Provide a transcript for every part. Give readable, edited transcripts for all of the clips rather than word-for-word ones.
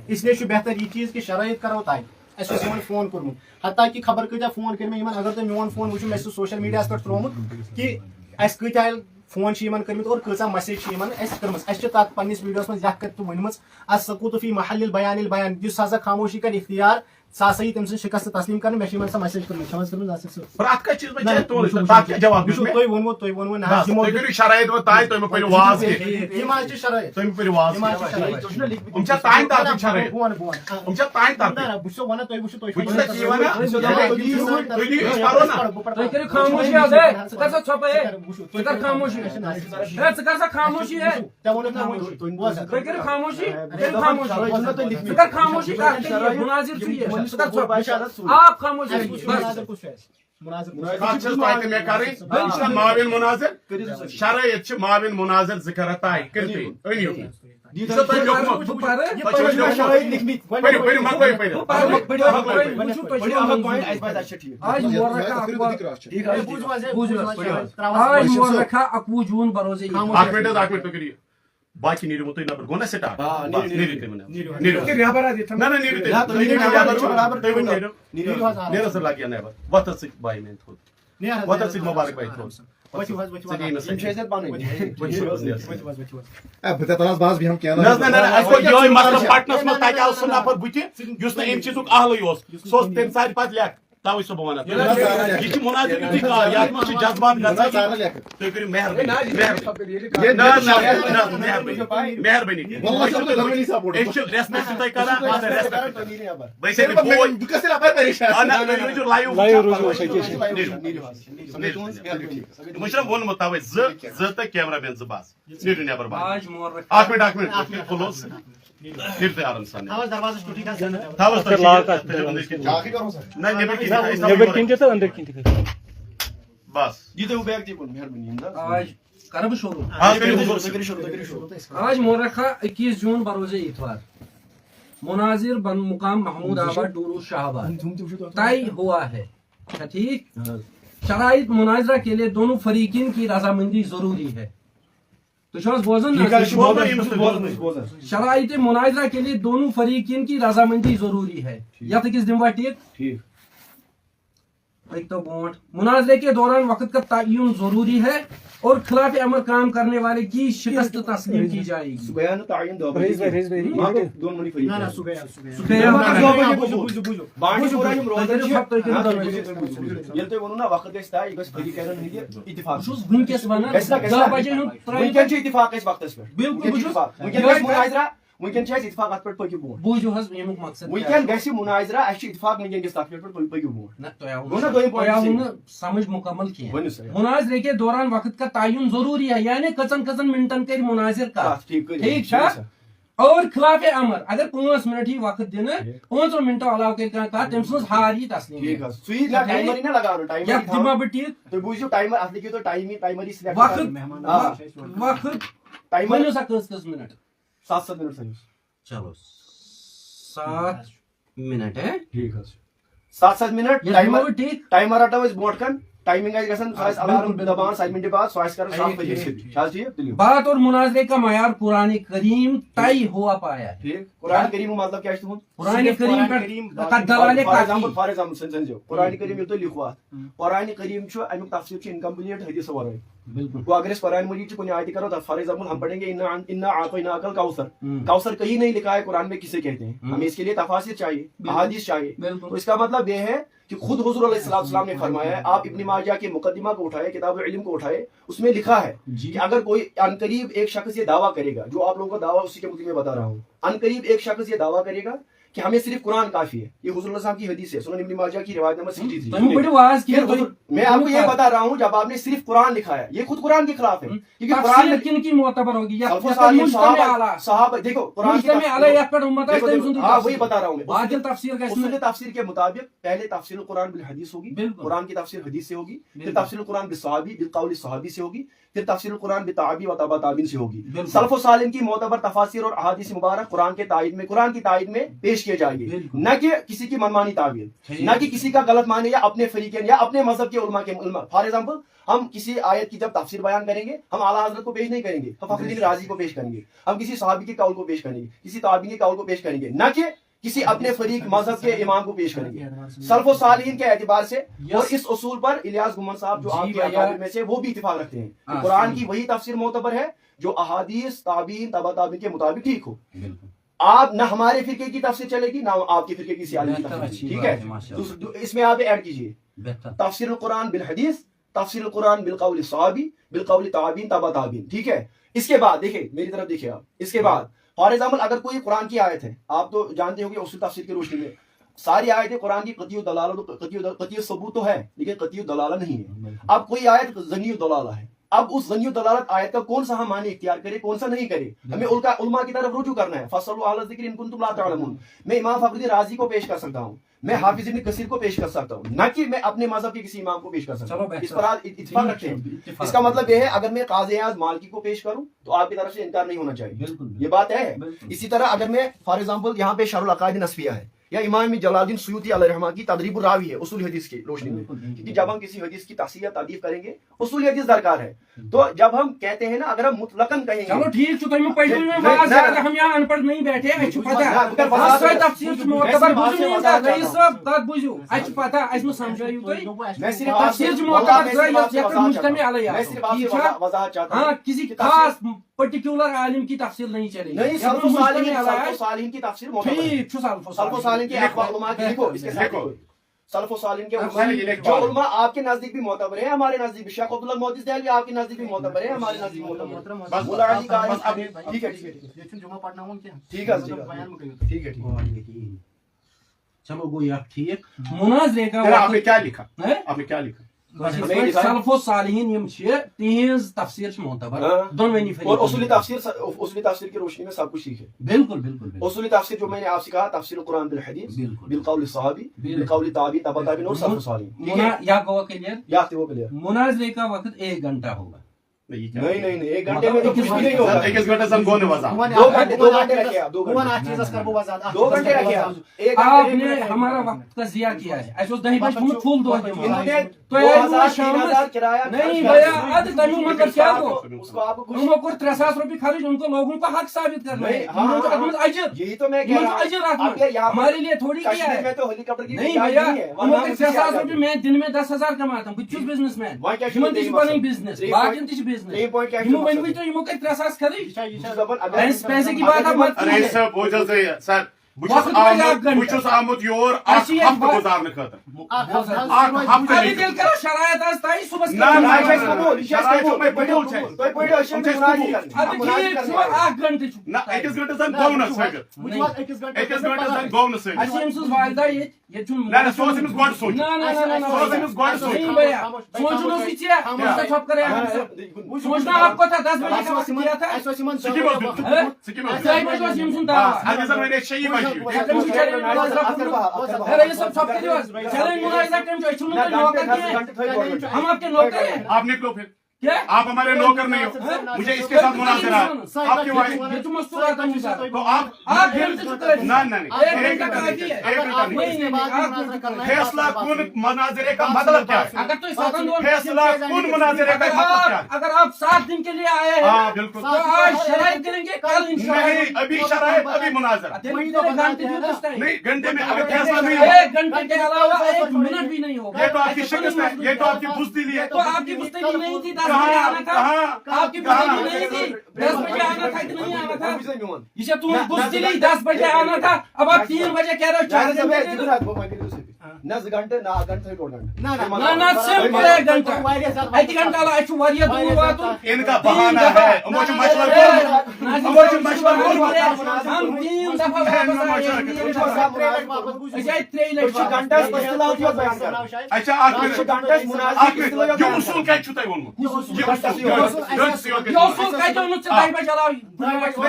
اس لیے بہتر یہ چیز کہ شرائط کرو طے اَسہِ اوس یِمن فون کوٚرمُت حتیٰ کہ خبر کۭتیاہ فون کٔرۍ مےٚ یِمن اگر تُہۍ میون فون وٕچھِو مےٚ چھُ سوشل میٖڈیاہس پٮ۪ٹھ ترٛوومُت کہ اَسہِ کۭتیاہ فون چھِ یِمن کٔرمٕتۍ اور کۭژاہ مسیج چھِ یِمن اَسہِ کٔرمٕژ اَسہِ چھِ تتھ پننِس ویٖڈیوس منٛز یتھ کٔرِتھ تہِ ؤنمٕژ السقوط فی محل البیان البیان یُس ہسا خاموشی کر اختیار سُہ ہسا یی تٔمۍ سٕنٛز شکست تسلیٖم کرنہٕ مےٚ چھِ یِمن سۄ مسیج کٔرمٕژ چھےٚ کٔرمٕژ آسہِ سُہ اتھ کتھ چیٖز منٛز تۄہہِ جواب تُہۍ ووٚنوٕ نہ حظ یِمو تُہۍ کٔرِو شرٲیط وۄنۍ طے تُہۍ مہ پٔرِو واز یِم حظ چھِ شرٲیط تُہۍ مہ پٔرِو واز یِم حظ چھِ شرٲیط یِم چھا تانۍ طرفہٕ شرٲیط بہٕ وَنہٕ یِم چھا تانۍ نہ طرفہٕ نہ بہٕ چھُسو وَنان تُہۍ وٕچھِو تُہۍ بہٕ چھُس تی وَنان تُہۍ دِیِو أسۍ پَرو نا تُہۍ کٔرِو خاموشی حظ ژٕ کر سا ژھۄپہٕ ژٕ کر خاموشی ژٕ کر سا خاموشی ژےٚ ووٚنُتھ نہ وۄنۍ بوز حظ تُہۍ کٔرِو خاموشی کٔرِو خاموشی ژٕ کر خاموشی کتھ کٔرِو مناظر چھُ یہِ ژٕ کر ژھۄپہٕ آپ خاموشی مناظر کُس چھُ اَسہِ مناظر کتھ چھَس توتہِ مےٚ کَرٕنۍ یہِ چھُنا معاوِن مُناظر شرٲیط چھِ معاوِن مُناظر زٕ کران طے کٔرِو أنِو یہِ چھُ تۄہہِ لیوٚکھمُت بہٕ پرٕ تۄہہِ چھُو لیوٚکھمُت پٔرِو پٔرِو مۄکلٲیِو پٔرِو آج مورخہ اکوُہ جوٗن بروزے اکھ مِنٹ تُہۍ کٔرِو یہِ باقی نیٖرِو تُہۍ نٮ۪بر گوٚو نا سٹارٹ نیٖرِو تُہۍ نیٖرِو نہ نہ نیٖرِو تُہۍ نیرو سا لگیا نٮ۪بر وۄتھ ژٕ بایی میٛانہِ تھوٚد وۄتھ ژٕ مُبارک بایی تھوٚد پٹنس منٛز تتہِ آو سُہ نفر بٕتھِ یُس نہٕ امہِ چیٖزُک اہلٕے اوس سُہ اوس تمہِ ساتہٕ پتہٕ لیکھ توے چھُسو بہٕ ونان یہِ چھِ مُناظر یُتھُے کار یتھ منٛز چھِ جذبات گژھان تُہۍ کٔرِو مہربٲنی أسۍ چھِ ریسپیکٹ چھِ تۄہہِ کران بہٕ چھُس وۄنۍ چھُنا ووٚنمُت توے زٕ تہٕ کیمرا مین زٕ بس نیٖرِو نٮ۪بر بس آج مورخہ اکھ مِنٹ کھُلوس نیٖرِو تُہۍ آرام سان تھاوَس دروازس ٹُٹی گژھان تھاوَس تُہۍ نہ نیٚبر کِنۍ بس آج کرٕ بہٕ شروع آز کٔرِو حضوٗر آج مورخہ 21 جون بروز اتوار مناظر بن مقام محمود آباد ڈورو شاہ آباد طے ہوا ہے اچھا ٹھیک شرائط مناظرہ کے لیے دونوں فریقین کی رضامندی ضروری ہے تو بوزن شرائط مناظرہ کے لیے دونوں فریقین کی رضامندی ضروری ہے یا تو کس دن ٹھیک ایک تو بونٹ مناظرے کے دوران وقت کا تعین ضروری ہے اور خلاف امر کام کرنے والے کی شکست تسلیم کی جائے گی بوٗزِو حظ ییٚمیُک مقصد سمجھ مکمل کینٛہہ مناظرے کے دوران وقت کا تعین ضروری ہے یعنی کٔژن منٹن کر مناظر کتھ ٹھیک چھا اور خلاف امر اگر 5 منٹ ہی وقت دِنہٕ 5 منٹو علاوٕ کر کانٛہہ کتھ تٔمۍ سٕنٛز ہار یی تسلیٖم دِما بہٕ ٹھیٖک وقت ؤنِو سا کٔژ منٹ 7 منٹ چلو 7 منٹ ہے ٹھیک 7 منٹ ٹھیک ٹائمر رٹو أسۍ برونٛٹھ کن ٹائمنگ آسہِ گژھان سُہ آسہِ الارم دبان 7 منٹ بعد سُہ آسہِ کران 7 بجے ٹھیک بات اور مناظرے کا معیار قرآن کریم طے ہوا پایا ہے ٹھیک قرآن کریم مطلب کیا تہد قرآن کریم فار ایگزامپل سمجھو قرآن کریم ییٚلہِ تُہۍ لیکھو اتھ قرآن کریم چھُ امیُک تفسیر چھُ انکمپلیٹ حدیث ورٲے گوٚو اگر أسۍ قرآن مجید کی کُنہِ آیتہِ کرو فار ایگزامپل ہم پڑھیں گے انا اعطیناک الکوثر کوثر کہیں نہیں لکھا ہے قرآن میں کسے کہتے ہیں ہمیں اس کے لیے تفاسیر چاہیے احادیث چاہیے تو اس کا مطلب یہ ہے کہ خود حضور علیہ السلام نے فرمایا ہے آپ ابن ماجہ کے مقدمہ کو اٹھائے کتاب العلم کو اٹھائے اس میں لکھا ہے کہ اگر کوئی عنقریب ایک شخص یہ دعویٰ کرے گا جو آپ لوگوں کا دعویٰ اسی کے متعلق میں بتا رہا ہوں عنقریب ایک شخص یہ دعویٰ کرے گا کہ ہمیں صرف قرآن کافی ہے یہ حضور اللہ کی حدیث ہے سنن ابن ماجہ کی روایت نمبر 63 میں آپ کو یہ بتا رہا ہوں جب آپ نے صرف قرآن لکھا ہے یہ خود قرآن کے خلاف ہے کیونکہ قرآن میں کن کی معتبر ہوگی صحابہ دیکھو قرآن وہی بتا رہا ہوں میں تفسیر کے مطابق پہلے تفسیر القرآن بالحدیث ہوگی قرآن کی تفسیر حدیث سے ہوگی پھر تفسیر القرآن بالصحابی بالقول صحابی سے ہوگی پھر تفسیر القرآن بتعبی و تبع تابعین سے ہوگی سلف و صالحین کی معتبر تفاسیر اور احادیث مبارک قرآن کی تائید میں پیش پیش کیے جائیں گے، نہ کہ کسی کی منمانی تعبیر، نہ کہ کسی کا غلط معنی یا اپنے فریقین یا اپنے مذہب کے علماء کے علماء. فار ایگزامپل ہم کسی آیت کی جب تفسیر بیان کریں گے ہم اعلیٰ حضرت کو پیش نہیں کریں گے، ہم فخر الدین رازی کو پیش کریں گے، ہم کسی صحابی کے قول کو پیش کریں گے، کسی تابعین کے قول کو پیش کریں گے، نہ کہ کسی اپنے فریق مذہب کے امام کو پیش کریں گے. سلف و صالحین کے اعتبار سے اور اس اصول پر الیاس گمن صاحب جو آپ کے اکابر میں سے وہ بھی اتفاق رکھتے ہیں کہ قرآن کی وہی تفسیر معتبر ہے جو احادیث تابعین تبع تابعین کے مطابق ٹھیک ہو. آپ نہ ہمارے فرقے کی تفسیر چلے گی نہ آپ کے فرقے کی عالم کی تفسیر، ٹھیک ہے. اس میں آپ ایڈ کیجئے تفسیر القرآن بالحدیث، تفسیر القرآن بالقول الصحابی، بالقول تابعین تبع تابعین، ٹھیک ہے. اس کے بعد دیکھیں میری طرف دیکھیں آپ، اس کے بعد فار ایگزامپل اگر کوئی قرآن کی آیت ہے، آپ تو جانتے ہوں گے اصول تفسیر کی روشنی میں ساری آیتیں قرآن کی قطعی دلالت قطعی ثبوت تو ہے لیکن قطعی دلالت نہیں ہے. اب کوئی آیت ظنی دلالہ ہے، اب اس ظنی دلالت آیت کا کون سا ہم معنی اختیار کرے کون سا نہیں کرے، ہمیں علماء کی طرف رجوع کرنا ہے. فصلوا اہل الذکر ان کنتم لا تعلمون. میں امام فخر الدین رازی کو پیش کر سکتا ہوں، میں حافظ ابن کثیر کو پیش کر سکتا ہوں، نہ کہ میں اپنے مذہب کے کسی امام کو پیش کر سکتا ہوں. اس پر آپ اتفاق رکھتے ہیں. اس کا مطلب یہ ہے اگر میں قاضی اعظم مالکی کو پیش کروں تو آپ کی طرف سے انکار نہیں ہونا چاہیے، یہ بات ہے. اسی طرح اگر میں فار ایگزامپل یہاں پہ شرح العقائد نصفیہ ہے یا امام جلال الدین سیوطی علیہ الرحمہ کی تدریب الراوی ہے اصول حدیث کی روشنی میں، کیونکہ جب ہم کسی حدیث کی تصحیح یا تعریف کریں گے اصول حدیث درکار ہے. تو جب ہم کہتے ہیں نا اگر ہم مطلقاً کہیں گے چلو ٹھیک چھو تم پڑھو میں واضح اگر ہم یہاں ان پڑھ نہیں بیٹھے اچھ پتہ اس تفسیر چھ معتبر بوزو نہیں رئیس صاحب تات بوزو اچھ پتہ اس میں سمجھایو تو میں صرف تفسیر چھ معتبر یہ مجتمع علیہ میں صرف آپ سے وضاحت چاہتا ہوں. ہاں کسی خاص پرٹیکولر عالم کی تفسیر نہیں چلے گی، نہیں سلف و صالحین کی تفسیر معتبر ہے. ٹھیک چھو سلف و صالحین کے علماء کی لکھو اس کے ساتھ سلف و صالحین کے جو علماء آپ کے نزدیک بھی معتبر ہیں ہمارے نزدیک بھی، شیخ عبداللہ محدث دہلوی آپ کے نزدیک بھی معتبر ہیں ہمارے نزدیک معتبر ہیں. بس مولا علی کا ٹھیک ہے ٹھیک ہے چلو گویا ٹھیک. مناظرے کا آپ نے کیا لکھا، آپ نے کیا لکھا؟ سلف و صالحین یم چھ تہنز تفسیر چھ معتبر دونونی اور اصولی تفسیر کی روشنی میں سب کچھ ٹھیک ہے. بالکل بالکل اصولی تفسیر جو میں نے آپ سے کہا تفسیر القرآن بالحدیث بالقول الصحابی بالقول تابعین تبع تابعین اور سلف و صالحین. یا گوا کلیئر یا وہ کلیئر. مناظرے کا وقت 1 گھنٹہ ہوگا. نہیں ایک گھنٹے میں تو کچھ بھی نہیں ہوگا. 1 گھنٹے سے گون وضع 2 گھنٹے رکھے آپ 2 گھنٹے رکھے آپ. آپ نے ہمارا وقت کا ضیاع کیا ہے. ایسے 10 بجے فل دو تو نہیں بھیا اد تمو مگر کیا کو اس کو آپ کو ہم کو 3000 روپے خرچ ان کو لوگوں کا حق ثابت کرنا ہے. اجر یہی تو میں کہہ رہا ہوں ہمارے لیے تھوڑی کیا ہے. میں تو ہیلی کاپٹر کی نہیں بھیا ہم کو 3000 روپے میں دن میں 10,000 کماتا ہوں. بچ بزنس مین ہمن تج بنی بزنس باقین تج بزنس ہم ونوی تو ہم کو 3000 خرچ پیسے کی بات مت ارے سر بوجھل سے سر بچھس آمت یور ہفتہ گزارنے خاطر ابھی دل کرو شرائط آج تائی صبح سوچنا آپ کو تھا 10 بجے کا وقت دیا تھا. ہم آپ کے نوکر ہیں. آپ نکلو پھر آپ ہمارے نوکر نہیں ہو. مجھے اس کے ساتھ مناظرہ ہے. آپ کے فیصلہ کن مناظرے کا مطلب کیا ہے؟ فیصلہ کن مناظرے کا مطلب کیا ہے؟ اگر آپ 7 دن کے لیے آئے ہیں بالکل تو آج شرائط کریں گے کل نہیں ابھی شرائط ابھی مناظرہ نہیں گھنٹے میں اگر فیصلہ نہیں ہو 1 گھنٹے کے علاوہ 1 منٹ بھی نہیں ہوگا. یہ تو آپ کی شکست ہے, یہ تو آپ کی بزدلی ہے. تو آپ کی بزدلی نہیں تھی 10 بجے آنا تھا, آپ کی بزدلی نہیں تھی 10 بجے آنا تھا کہ نہیں آنا تھا. یہ تم بزدلی 10 بجے آنا تھا, اب آپ 3 بجے کہہ رہے ہو 4 بجے نہ گھنٹے نہ گھنٹے ڈوڑ گھنٹے نہ سمپل 1 گھنٹہ 1 گھنٹہ لا اچھو واریہ دور واتو. ان کا بہانہ ہے مجھ مشورہ ہم 3 دفعہ اچھا یہ اصول کیا چھو تھی ونمت یہ اصول کہتے ہیں ان سے 10 بجے چلاؤ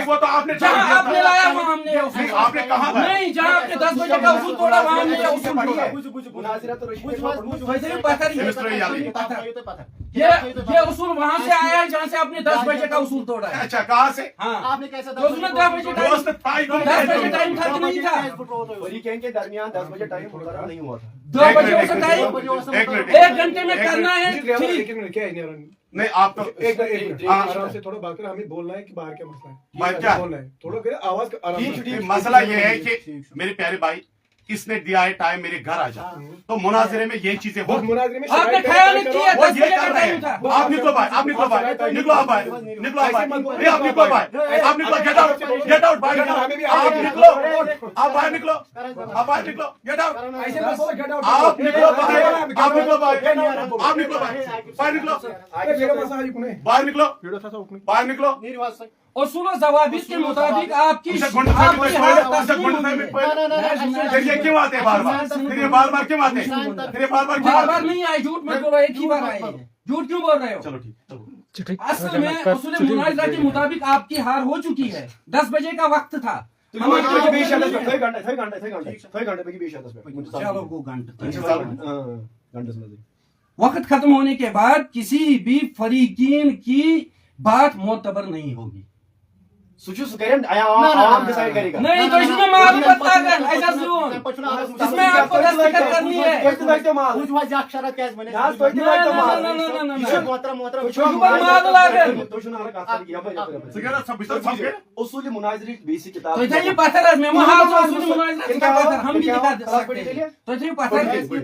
وہ تو آپ نے جہاں آپ نے لایا وہاں ہم نے آپ نے کہا نہیں, جہاں آپ نے 10 بجے کا اصول توڑا وہاں ہم نے اصول توڑا. مناظرہ تو رشید یہ اصول وہاں سے آیا ہے جہاں سے آپ نے 10 بجے کا اصول توڑا ہے. اچھا کہاں سے ہاں آپ نے کیسا 10 بجے دوست ٹائم 10 بجے ٹائم تھا کہ نہیں تھا؟ فریقین کے درمیان 10 بجے ٹائم مقرر نہیں ہوا تھا. 2 بجے ہو سکتا ہے. ایک منٹ 1 گھنٹے میں کرنا ہے. ٹھیک. نہیں آپ تو آرام سے تھوڑا بات کریں, ہمیں بولنا ہے کہ باہر کیا مسئلہ ہے. بات کیا بولنا ہے تھوڑا کریں, آواز آرام سے. مسئلہ یہ ہے کہ میرے پیارے بھائی اس نے دیا ہے ٹائم میرے گھر آ جا, تو مناظرے میں یہ چیزیں بس مناظرے میں آپ نے شرائط خیال نہیں کیا وہ 10 یہ بجے کر کا رہے ٹائم تھا. ہیں. آپ نکلو بھائی, آپ نکلو بھائی, نکلو آپ بھائی, نکلو آپ بھائی, نہیں آپ نکلو بھائی, آپ نکلو, گیٹ آؤٹ, گیٹ آؤٹ بھائی, آپ نکلو, آپ باہر نکلو, آپ باہر نکلو, گیٹ آؤٹ, ایسے بس ہو, get out. آپ نکلو بھائی, آپ نکلو بھائی, آپ نکلو بھائی, باہر نکلو, اے میرا مسئلہ ہے کنے باہر نکلو, ویڈیو تھا اوپن. باہر نکلو. اصول و ضوابط کے مطابق آپ کی اسے گھنٹے آپ کی ہر تسلیم میں ہوئی ہے. پھر یہ کیوں آتے ہیں بار بار, پھر یہ بار بار کیوں آتے ہیں, پھر یہ بار بار کیوں بار آتے بار ہیں. نہیں آئے. جھوٹ مت بولو, ایک ہی بار آئے ہیں. جھوٹ کیوں بول رہے ہو؟ چلو ٹھیک, چلو اصل میں اصول مناظرہ کے مطابق آپ کی ہار ہو چکی ہے. 10 بجے کا وقت تھا. چلو چلو وہ وقت ختم ہونے کے بعد کسی بھی فریقین کی بات معتبر نہیں ہوگی. نہیں تو اس میں معلومات لاگن ایسا سنون اس میں آپ کو دستخط کرنی ہے. اصول مناظرہ بیسک کتاب تو یہ پتھر ہے میں محاذ اصول مناظرہ کا پتھر ہم بھی دکھا سکتے ہیں. تو یہ پتھر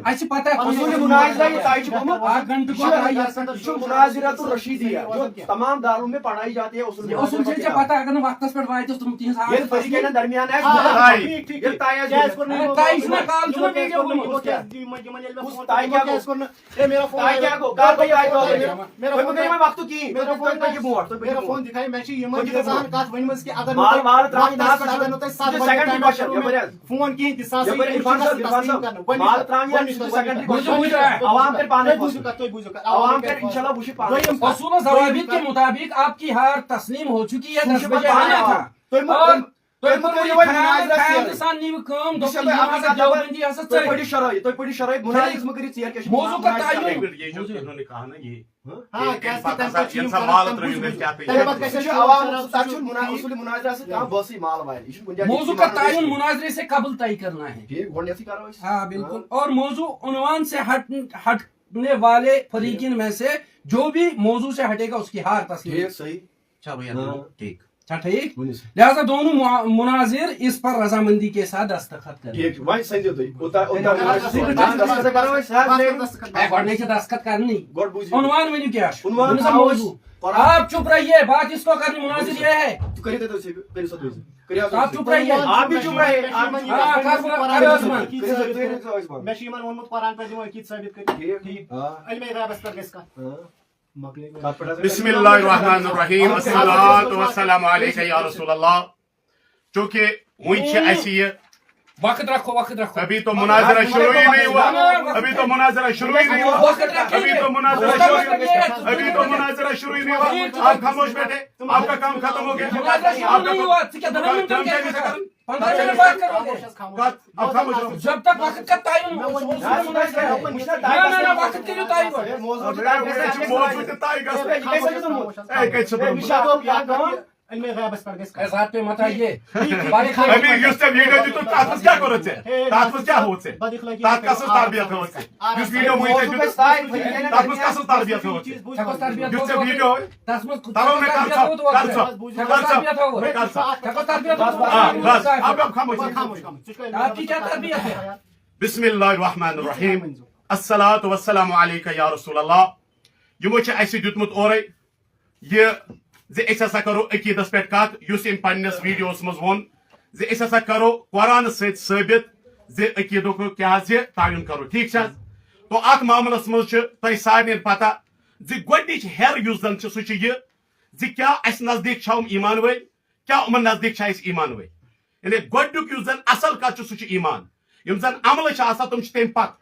ایسے پتہ ہے اصول مناظرہ یہ تائج محمد 8 گھنٹے کو مناظرۃ الرشیدیہ جو تمام داروں میں پڑھائی جاتی ہے. اصول سے پتہ اگر وقت پر وایت تم تین یہ فریقین درمیان ہے. اصول و ضوابط کے مطابق آپ کی ہار تسلیم ہو چکی ہے. 10 بجے آنا تھا. موضوع کا تعین یہ جو انہوں نے کہا نا یہ موضوع کا تعین مناظرے سے قبل طے کرنا ہے. ہاں بالکل. اور موضوع عنوان سے ہٹنے والے فریقین میں سے جو بھی موضوع سے ہٹے گا اس کی ہار تسلیم. چلو یار ٹھیک. ٹھیک. لہذا دونوں مناظر اس پر رضامندی کے ساتھ دستخط کریں. دستخط کرنی. عنوان ونیو کیا موضوع. آپ چپ رہیے, بات اس کو کرنی. مناظر یہ ہے آپ چپ رہیے. آپ بھی چپ رہے. بسم اللہ الرحمن الرحیم. الصلاۃ والسلام علیک یا رسول اللہ. چونکہ وہیں ایسی ہے وقت رکھو, وقت رکھو. ابھی تو مناظرہ شروع ہی نہیں ہوا, ابھی تو مناظرہ شروع ہی نہیں ہوا, ابھی تو مناظرہ شروع ابھی تو مناظرہ شروع ہی نہیں ہوا. آپ خاموش بیٹھے, آپ کا کام ختم ہو گیا. جب تک وقت کا تعین وقت کے ذات پہ مت آئیے. ابھی یُس ژےٚ ویٖڈیو دِتُتھ تَتھ منٛز کیٛاہ کوٚرُتھ ژےٚ, تَتھ منٛز کیٛاہ ہووُتھ ژےٚ, تَتھ کۄس تربیت ہووُتھ ژےٚ, یُس ویٖڈیو وٕنۍ ژےٚ دِتُتھ تَتھ منٛز کۄس تربیت ہووُتھ ژےٚ, یُس ژےٚ ویٖڈیو تَرو مےٚ کر آپ کی کیا تربیت ہے. بسم اللہ الرحمن الرحیم. الصلاۃ والسلام علیک یا رسول اللہ. یِمو چھُ اَسہِ دیُتمُت اورے یہِ زِ أسۍ ہسا کرو عقیدس پٮ۪ٹھ کتھ, یُس أمۍ پننِس ویڈیوس منٛز ووٚن زِ أسۍ ہسا کرو قرآنس سۭتۍ ثٲبت زِ عقیدُک کیٛاہ زِ تعین کرو. ٹھیک چھا, تو اتھ معاملس منٛز چھُ تۄہہِ سارنٕے پتہ زِ گۄڈنِچ ہیر یُس زن چھِ سُہ چھِ یہِ زِ کیٛاہ اسہِ نزدیٖک چھا یِم ایمان وٲلۍ, کیٛاہ یِمن نزدیٖک چھا أسۍ ایمان وٲلۍ. یعنی گۄڈنیُک یُس زن اصل کتھ چھُ سُہ چھُ ایمان. یِم زن عملہٕ چھِ آسان تِم چھِ تمہِ پتہٕ.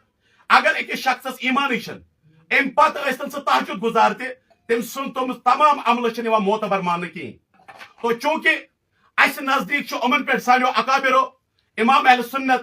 اگر أکِس شخصس ایمانٕے چھِنہٕ, امہِ پتہٕ ٲسۍتن سُہ تہجُد گُزار تہِ, تٔمۍ سُنٛد تِم تمام عملہٕ چھِنہٕ یِوان معتبر ماننہٕ کِہیٖنۍ. تو چوٗنٛکہِ اسہِ نزدیٖک چھُ یِمن پٮ۪ٹھ سانیو اکابرو امام اہل سنت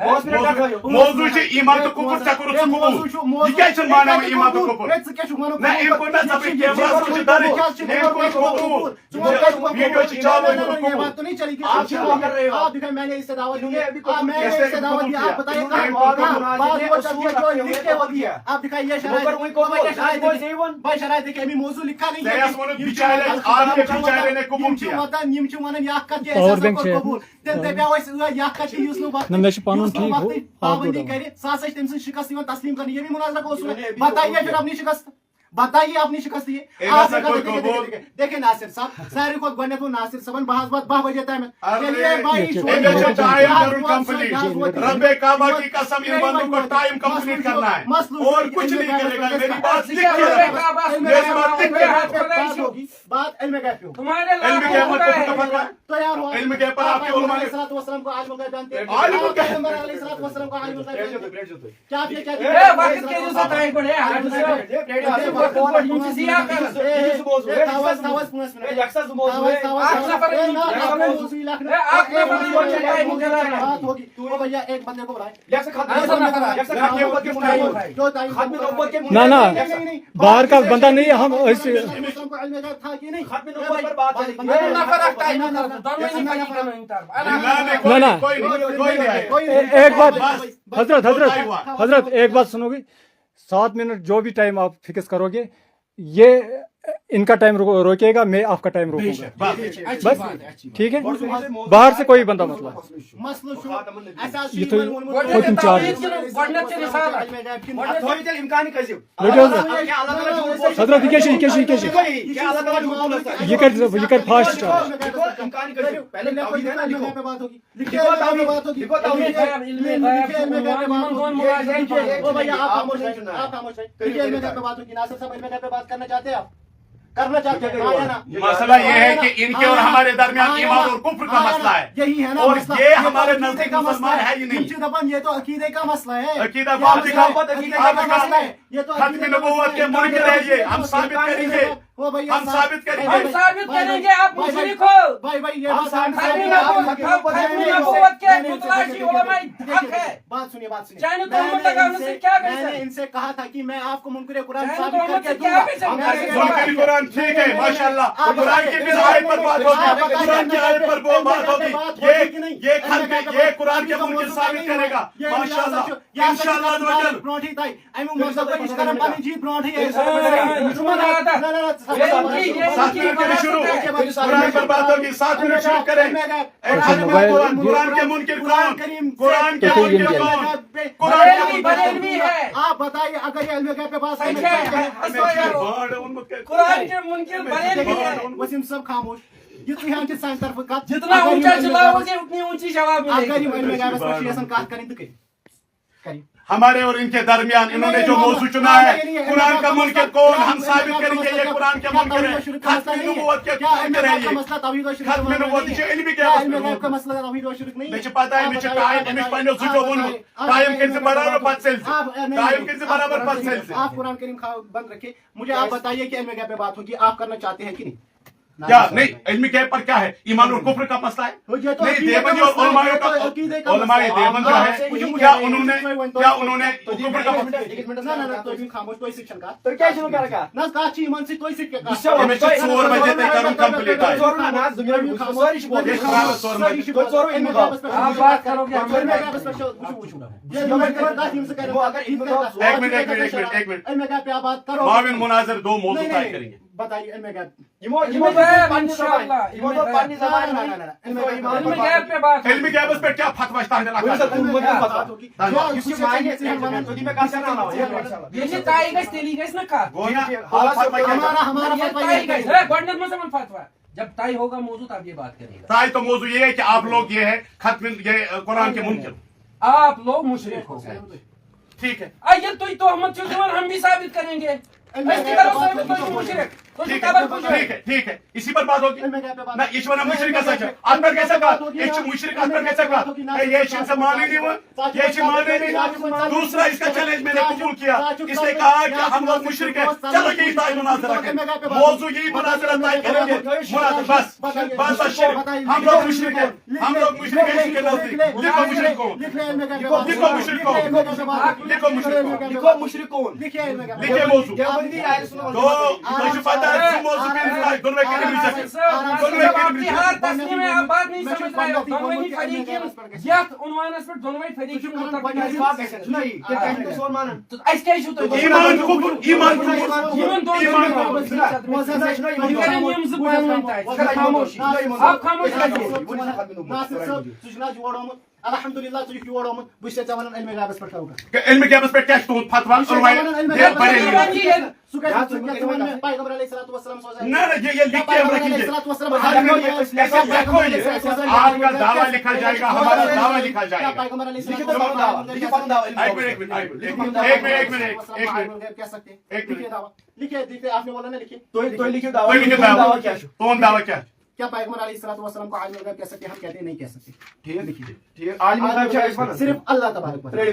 موضوع ایمان تو کفر ژےٚ کوٚرُتھ سُہ قبوٗل یہِ کیٛازِ چھُنہٕ مانان ایمان تہٕ کفر نہ أمۍ کوٚر مےٚ ژَپٕنۍ کیمراہَس منٛز چھُ درٕج أمۍ کوٚر قبوٗل ویٖڈیو چھِ چالوٗ أمۍ کوٚر قبوٗل تو نہیں چلے گی آپ دکھائیں میں نے اس سے دعوت دی میں نے اس سے دعوت دی آپ بتائیے آپ دکھائیے شرائط بھائی شرائط دیکھیں ابھی موضوع لکھا نہیں ہے یم چھ ونان یہ کت قبول تیل دپیا یہ کت یس پابندی کر سا تم سن شکست تسلیم کرنے یہ بھی مناظرہ کو بتائیے پھر اپنی شکست بتائیے اپنی شکست یہ دیکھیں ناصر صاحب ساری کھت گۄڈنیٚتھ ووٚن ناصر صاحبن بہٕ حظ واتہٕ 12 بجے تام رب کعبہ کی قسم ان بندوں کو ٹائم کمپلیٹ کرنا ہے اور کچھ نہیں کرے گا میری بات بات علم غیب پہ تمہارے علم غیب پر تیار ہو علم غیب پر آپ کے علماء نے والسلام کو عالم غیب جانتے ہیں عالم غیب پیغمبر علیہ الصلوۃ والسلام کو عالم غیب کیا آپ یہ کہتے اے وقت کے جو ستائے پڑے ایک بندے کو نہ باہر کا بندہ نہیں ہم ایک بات حضرت ایک بات سنو گی 7 منٹ جو بھی ٹائم آپ فکس کرو گے یہ ان کا ٹائم روکے گا میں آپ کا ٹائم روکوں گا بس ٹھیک ہے باہر سے کوئی بندہ مسئلہ حضرت یہ کر فاسٹ کرنا چاہتے ہیں آپ کرنا چاہتے ہیں مسئلہ یہ ہے کہ ان کے اور ہمارے درمیان ایمان اور کفر کا مسئلہ ہے یہی ہے نا اور یہ ہمارے نزدیک مسلمان ہے ہی نہیں یہ تو عقیدے کا مسئلہ ہے عقیدہ ختم نبوت کے منکر ہے یہ ہم ثابت کریں گے ہم ثابت کریں گے آپ مشرک ہو بھائی یہ بات سنیے میں نے ان سے کہا تھا کہ میں آپ کو منکر قرآن ثابت کر کے دوں گا منکر قرآن ٹھیک ہے ماشاءاللہ قرآن کی بھی آیت پر بات ہوگی قرآن کی آیت پر وہ بات ہوگی یہ قرآن کے منکر ثابت کرے گا ماشاءاللہ انشاءاللہ قرآن پر بات ہوگی 7 منٹ شروع کریں قرآن کے منکر کون قرآن کے منکر کون آپ بتائیے اگر یہ علم غیب پہ بات قرآن کے منکر وسیم صاحب خاموش جتنی ہم سان طرف کت جتنا اونچا چلاؤ گے اتنی اونچی جواب ملے گی علم غیب پر شیسن کات کریں تو کریں ہمارے اور ان کے درمیان انہوں نے جو موضوع چنا ہے قرآن کا منکر کون ہم ثابت کریں گے یہ قرآن کے منکر ہے ختم نبوت کے منکر ہے یہ ختم نبوت یہ علمی کا مسئلہ توحید و شرک نہیں مجھے پتہ ہے مجھے ٹائم امش پنو زٹو ونمت ٹائم کیسے برابر پت سلسے ٹائم کیسے برابر پت سلسے آپ قرآن کریم بند رکھیں مجھے آپ بتائیے کہ علم غیب پہ بات ہوگی آپ کرنا چاہتے ہیں کہ نہیں کیا نہیں علم غیب پر کیا ہے ایمان اور کفر کا مسئلہ ہے نہیں دیوبندی اور علماء دیوبند جو ہے کیا انہوں نے کفر کا خاموش کوئی سیکشن کا تو کیا شروع کر رکھا نہ کا چی من سے کوئی سیکشن کا 4 بجے تک کروں کمپلیٹ ہے آپ بات کرو گے ایک منٹ معاون مناظر 2 موضوع طے کریں گے بتائیے علم غیب علم غیب پہ کیا فتویٰ جب طے ہوگا موضوع تب یہ بات کرے گا طے تو موضوع یہ ہے کہ آپ لوگ یہ ہے ختم یہ قرآن کے منکر آپ لوگ مشرک ہو گئے ٹھیک ہے آئیے تو تہمت ہم بھی ثابت کریں گے ٹھیک ہے ٹھیک ہے اسی پر بات ہوگی نہ یہ ونان مشرک سچ ات پر گژھِ کتھ یہ مشرک ات پر گژھِ کتھ یہ مانے نہیں یہ مانے نہیں دوسرا اس کا چیلنج میں نے قبول کیا اس نے کہا کہ ہم لوگ مشرک ہیں چلو یہی طے مناظرہ کریں موضوع یہی مناظرہ طے کریں گے بس بس شرک ہم لوگ مشرک ہیں ہم لوگ مشرک ہیں کے نزدیک لکھو مشرک کون لکھو مشرک کون لکھو مشرک کون لکھو مشرکون لکھے موضوع تو مجھے پتا ہے کہ موضوع کے دونوں کے لیے تسلیم آپ بات نہیں سمجھ رہے ہو دونوئی فریقین یت عنوانس پر دونوئی فریقین اس کیا چھو تو ایمان کفر ایمان آپ خاموش الحمدللہ ٹھیک یور آمت بہت ژےٚ ونان علمِ غیبس پٮ۪ٹھ کیٛاہ علم غیبس پہ کیا تہد فتوا پیغمبر علیہ الصلوۃ والسلام یہ لکھ کے ہم رکھیں گے آپ کا دعویٰ لکھا جائے گا ہمارا دعویٰ لکھا جائے گا پیغمبر علیہ لکھے آپ نے بولا نا لکھے تون دعویٰ کیا کیا پیغمبر علیہ الصلوۃ والسلام کو عالم الغیب کہہ سکتے ہیں؟ ہم کہتے ہیں نہیں کہہ سکتے. ٹھیک عالم الغیب صرف اللہ تبارک و تعالی.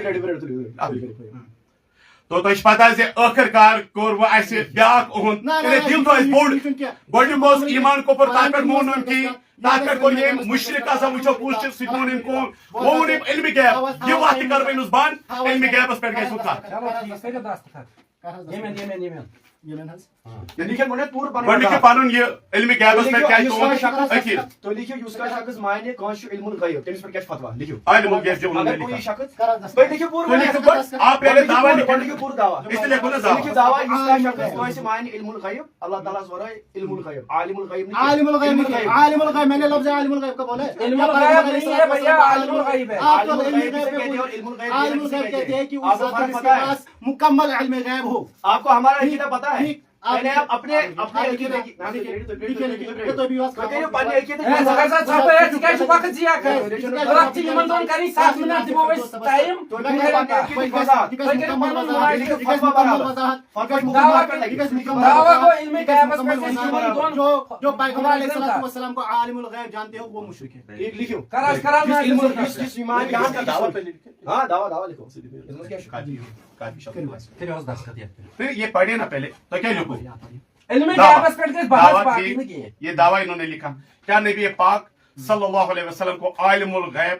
تو تہ پتہ ٲخر کار کوٚر وۄنۍ اَسہِ بیٛاکھ اُہُنٛد دِل تو اَسہِ بوٚڑ گۄڈنیُک اوس ایٖمان کۄپُر تتھ پٮ۪ٹھ مون نہٕ کِہیٖنۍ تتھ پٮ۪ٹھ کوٚر ییٚمۍ مُشرِک آسان وٕچھو کُس چھُ سُہ تہِ ووٚن أمۍ کٲم وۄنۍ ووٚن أمۍ علمِ غیب یہِ وتھ تہِ کرو أمِس بنٛد علمِ غیبس پٮ۪ٹھ گژھِ گۄڈنیُک پنُن یہِ علمِ غیبس پٮ۪ٹھ کیٛازِ تُہُنٛد عقیٖدٕ تو لکھو یُس کانٛہہ شخص مانہِ کٲنٛسہِ چھُ علم الغیب تٔمِس پٮ۪ٹھ کیٛاہ چھُ فتوا لکھو عالم الغیب جو اگر انہوں کوئی نے لکھا شخص تُہۍ لیکھِو پوٗرٕ آپ پہلے دعویٰ لکھو لکھِو پوٗرٕ دعوا اس لیے لکھو نا لکھِو دعویٰ دعوا یُس کانٛہہ شخص کٲنٛسہِ مانہِ علم الغیب اللہ تعالیٰ ہس ورٲے علم الغیب عالم الغیب عالم الغیب نہیں عالم الغیب میں نے لفظ عالم الغیب کا بولا ہے. علم الغیب نہیں ہے بھیا عالم الغیب ہے. آپ تو علم الغیب کہتے ہیں کہ اس ذات کے پاس مکمل علم غیب ہو. آپ کو ہمارا عقیدہ پتا ہے اپنے اپنے عقیدے کی جو پیغمبر علیہ السلام کو عالم الغیب جانتے ہو وہ مشرک ہے. لکھو یہ پڑھے نا پہلے تو کیا لکھو یہ دعویٰ انہوں نے لکھا کیا نبی پاک صلی اللہ علیہ وسلم کو عالم الغیب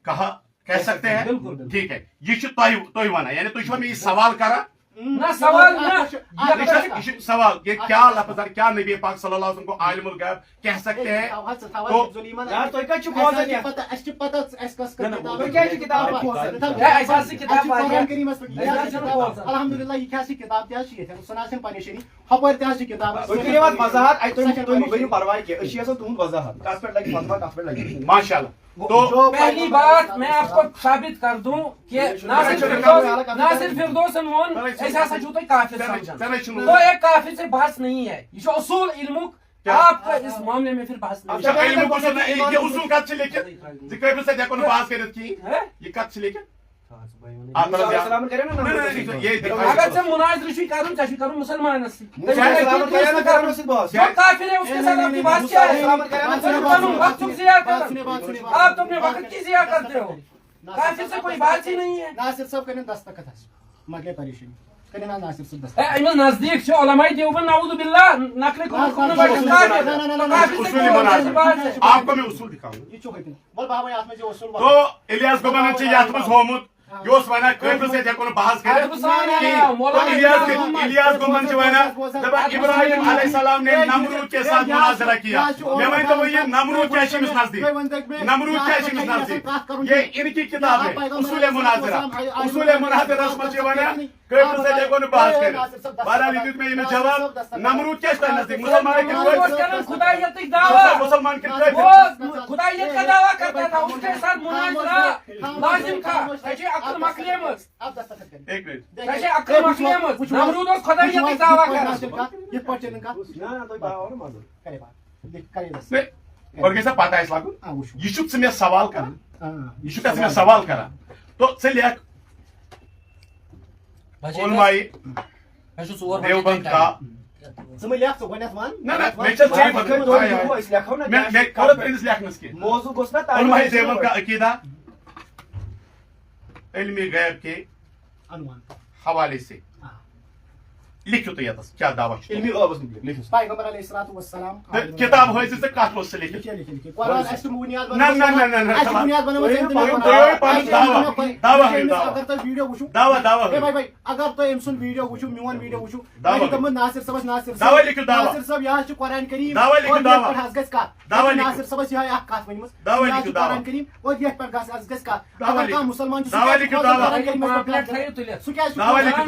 کہہ سکتے ہیں؟ ٹھیک ہے یہ تھی ونان یعنی تھی میں یہ سوال کرا سوال یہ کیا لفظ کیا نبی پاک صلی اللہ علیہ وسلم کو عالم الغیب کہہ سکتے ہیں؟ الحمدللہ یہ کیا کتاب سناسن پریشانی ہپر تہ کتاب ماشاء اللہ. تو پہلی بات میں آپ کو ثابت کر دوں کہ ناصر فردوسن وون ایسا سا چھو تو کافر سمجھن تو ایک کافر سے بحث نہیں ہے یہ اصول علمک آپ کا اس معاملے میں پھر بحث نہیں یہ اصول کت لیکن ذکر سے دیکھو بحث کرت کی یہ کت سے لیکن اگر سے مناظر چھ کرن چھ کرن مسلمانس کافر ہے اس کے ساتھ اپنی بات کیا ہے وقت ضیاء کرنا آپ تو اپنے وقت کی ضیاء کرتے ہو کافر سے کوئی بات ہی نہیں ہے. ناصر صاحب کریں دستخط مکلے پریشانی کریں ناصر صاحب دستخط امس نزدیک چھ علماء دیوبند نعوذ باللہ نقل آپ کو میں اصول دکھاؤں یہ چھو ہوتن بول بابا یات میں جو اصول تو الیاس گومن چھ یات مس ہومت یہ ونان قبل سے ہیکو بحث کر الیاس گومن ابراہیم علیہ السلام نے نمرود کے ساتھ مناظرہ کیا میں ونتا ہوں یہ نمرود کیا ہے نزدیک نمرود کیا ہے نزدیک یہ ان کی کتاب ہے اصول مناظرہ مجھ ونان قبل سے ہیکو بحث کر بہرحال یہ میں یہ جواب نمرود کیا ہے نزدیک مسلمان خدایت دعویٰ مسلمان کے خدایت کا دعویٰ کرتا تھا اس کے ساتھ مناظرہ لازم تھا عقل مکلیمت ایک منٹ عقل مکلیمت نمرود اور خدایت کی دعویٰ کرتا یہ پچن کا کرے بات کرے بس اور کیسا پتا ہے اس لاگو یہ چھُ ژٕ مےٚ سوال کران یہ چھُ ژٕ مےٚ سوال کران تو ژٕ لیکھ علماء دیوبند کا ژٕ مہٕ لیکھ ژٕ گۄڈنٮ۪تھ وَن نہ نہ مےٚ چھِ ژےٚ لکھو أسۍ لکھو نا مےٚ کوٚر تٔمِس لیکھنَس کینٛہہ موضوع گوٚژھ نا علماء دیوبند کا عقیدہ علم غیب کے عنوان حوالے سے لکھو تو یتس کیا دعویٰ چھُ علمی غابس متعلق لکھو پیغمبر علیہ الصلوۃ والسلام کتاب ہٲیزِ ژٕ کتھ اوس ژٕ لیکھِتھ لکھے قرآن اَسہِ چھُ بُنیاد نہ نہ نہ نہ اَسہِ چھُ بُنیاد بنٲومٕژ اگر تُہۍ ویٖڈیو وٕچھِو دعویٰ ہے بھائی اگر تُہۍ أمۍ سُنٛد ویٖڈیو وٕچھِو میون ویٖڈیو وٕچھِو دعویٰ مےٚ چھُ دوٚپمُت ناصر صٲبس ناصر دعویٰ لیکھِو دعویٰ ناصر صٲب یہِ حظ چھُ قرآن کریم دعویٰ لیکھِو اور دعویٰ یتھ پٮ۪ٹھ حظ گژھِ کتھ دعویٰ ناصر صٲبس یِہے اکھ کتھ ؤنمٕژ دعویٰ یہِ حظ لیکھِو چھُ دعویٰ قرآن کریم اور یتھ پٮ۪ٹھ گژھِ کتھ دعویٰ اگر لیکھِو کانٛہہ مُسلمان چھُ دعویٰ لیکھِو دعویٰ قرآن کریٖمس دعویٰ پٮ۪ٹھ تھٲیِو تُلِتھ سُہ کیٛازِ چھُ دعویٰ لیکھِو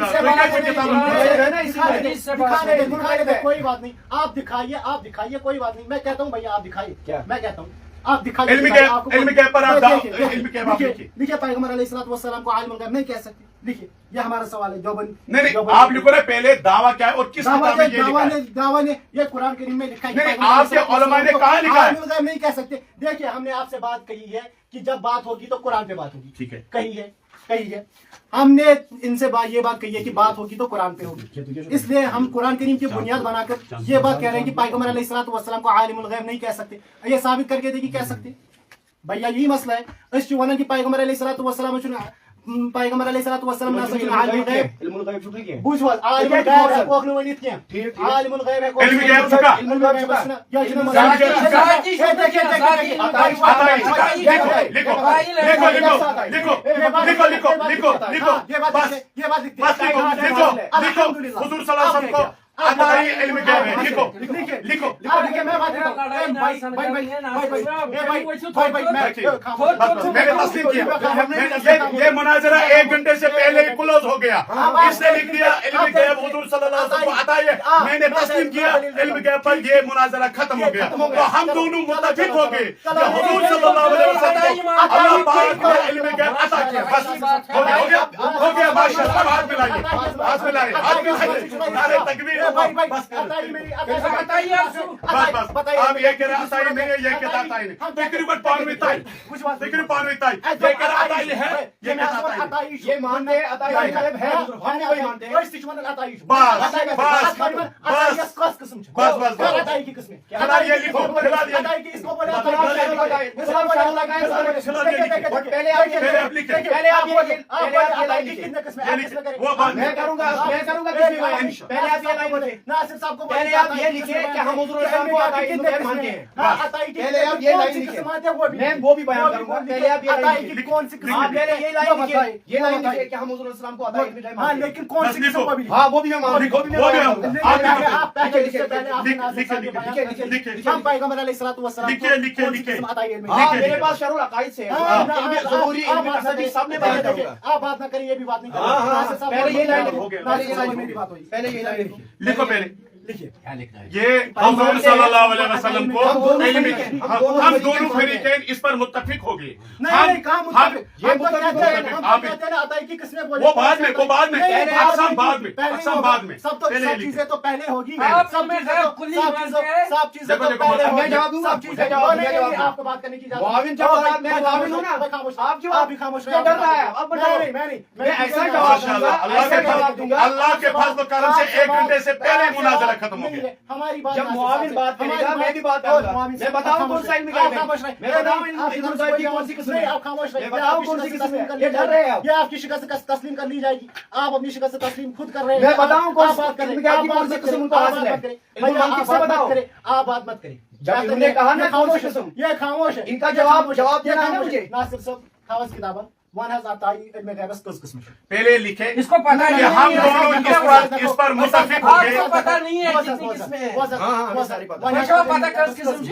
آپ دکھائیے کوئی بات نہیں میں کہتا ہوں بھیا آپ دکھائیے کیا میں کہتا ہوں آپ دکھائیے علم غیب پر آپ علم غیب آپ لکھیے لکھیے پیغمبر علیہ الصلوۃ والسلام کو عالم الغیب نہیں کہہ سکتے لکھیے یہ ہمارا سوال ہے نہیں نہیں آپ لکھو نا پہلے دعویٰ کیا ہے اور کس کتاب میں یہ لکھا ہے دعویٰ نے یہ قرآن کریم میں لکھا ہے نہیں آپ کے علماء نے کہاں لکھا ہے عالم الغیب نہیں کہہ سکتے دیکھیے ہم نے آپ سے بات کہی ہے کہ جب بات ہوگی تو قرآن پہ بات ہوگی ٹھیک ہے کہی ہے ہم نے ان سے یہ بات کہی ہے کہ بات ہوگی تو قرآن پہ ہوگی اس لیے ہم قرآن کریم کی بنیاد بنا کر یہ بات کہہ رہے ہیں کہ پیغمبر علیہ الصلوۃ والسلام کو عالم الغیب نہیں کہہ سکتے یہ ثابت کر کے دیکھیے کہہ سکتے بھیا یہی مسئلہ ہے اس ونان کہ پیغمبر علیہ الصلوۃ والسلام پیغمبر علیہ الصلوۃ والسلام عالم الغیب علم الغیب چھُ کینٛہہ بوٗزِو حظ عالم الغیب ہٮ۪کوکھ نہٕ ؤنِتھ کینٛہہ عالم الغیب ہٮ۪کوکھ علم غیب چھُ کانٛہہ علم الغیب چھُنہ یہِ چھُنہ حضور صلی اللہ علیہ وسلم کو عطائی علم غیب ہے لکھو میں نے تسلیم کیا یہ مناظرہ 1 گھنٹے سے پہلے ہی کلوز ہو گیا اس نے لکھ دیا علم غیب حضور صلی اللہ علیہ وسلم کو عطائی ہے میں نے تسلیم کیا علم غیب پر یہ مناظرہ ختم ہو گیا تو ہم دونوں متفق ہو گئے کہ حضور صلی اللہ علیہ وسلم کو اللہ پاک نے علم غیب عطا کیا بس ہو گیا ماشاءاللہ ہاتھ ملائے نعرہ تکبیر بس آپ یہ کہہ رہے ہیں عطائی نہیں ہے یہ کہتا عطائی نہیں تقریباً پانوی تائی یہ کہہ رہا عطائی ہے یہ کہتا عطائی نہیں یہ مانتے ہیں عطائی غیب ہے ہم بھی وہی مانتے ہیں یہ لکھو پہلے آپ میں کروں گا پہلے آپ یہ لائن پہلے آپ یہ لکھیں کہ ہم حضور السلام کو عطائی غیب مانتے ہیں پہلے آپ یہ لائن لکھیں میں وہ بھی بیان کروں گا پہلے آپ یہ لائن لکھیں پہلے یہ لائن لکھیں یہ لائن لکھیں کہ ہم حضور السلام کو عطائی غیب مانتے ہیں لیکن کون سی قسم ہاں وہ بھی میں مانتا ہوں ہم پیغمبر علیہ الصلوۃ والسلام میرے پاس شرح العقائد سے ضروری سب نے بیان کروں گا آپ بات نہ کریں یہ بھی بات نہیں کریں پہلے یہ لائن پہلے یہ لائن لکھو پہلے یہ حضور صلی اللہ علیہ وسلم کو ہم دونوں فریقین اس پر متفق ہو گئے وہ بعد میں اقسام بعد میں سب چیزیں تو پہلے ہوگی آپ کو بات کرنے کی اللہ کے فضل و کرم سے 1 گھنٹے سے پہلے مناظرہ ختم ہو گیا ہماری بات جب معاون بات کرے گا میں بھی بات کروں گا میں بتاؤں کون سا علم غیب ہے میں بتاؤں علم غیب کی کون سی قسم ہے آپ خاموش میں بتاؤں کون سی قسم ہے یہ ڈر رہے ہیں یہ آپ کی شکست تسلیم کر لی جائے گی آپ اپنی شکست تسلیم خود کر رہے ہیں میں بتاؤں کون سی علم غیب کی کون سی قسم ان کو حاصل ہے علم کس سے بتاؤ آپ بات مت کریں جب انہوں نے کہا نا کون سی قسم یہ خاموش ہے ان کا جواب دینا ہے نا مجھے ناصر صاحب خاص کتابہ ون حظ عطائی علم غیب کس قسم ہے پہلے لکھے اس کو پتہ کہ نہیں ہم دونوں اس پر متفق ہو آپ گئے کو پتہ نہیں ہے کتنی قسمیں ہیں ہاں ساری بات مجھے پتہ کس قسم سے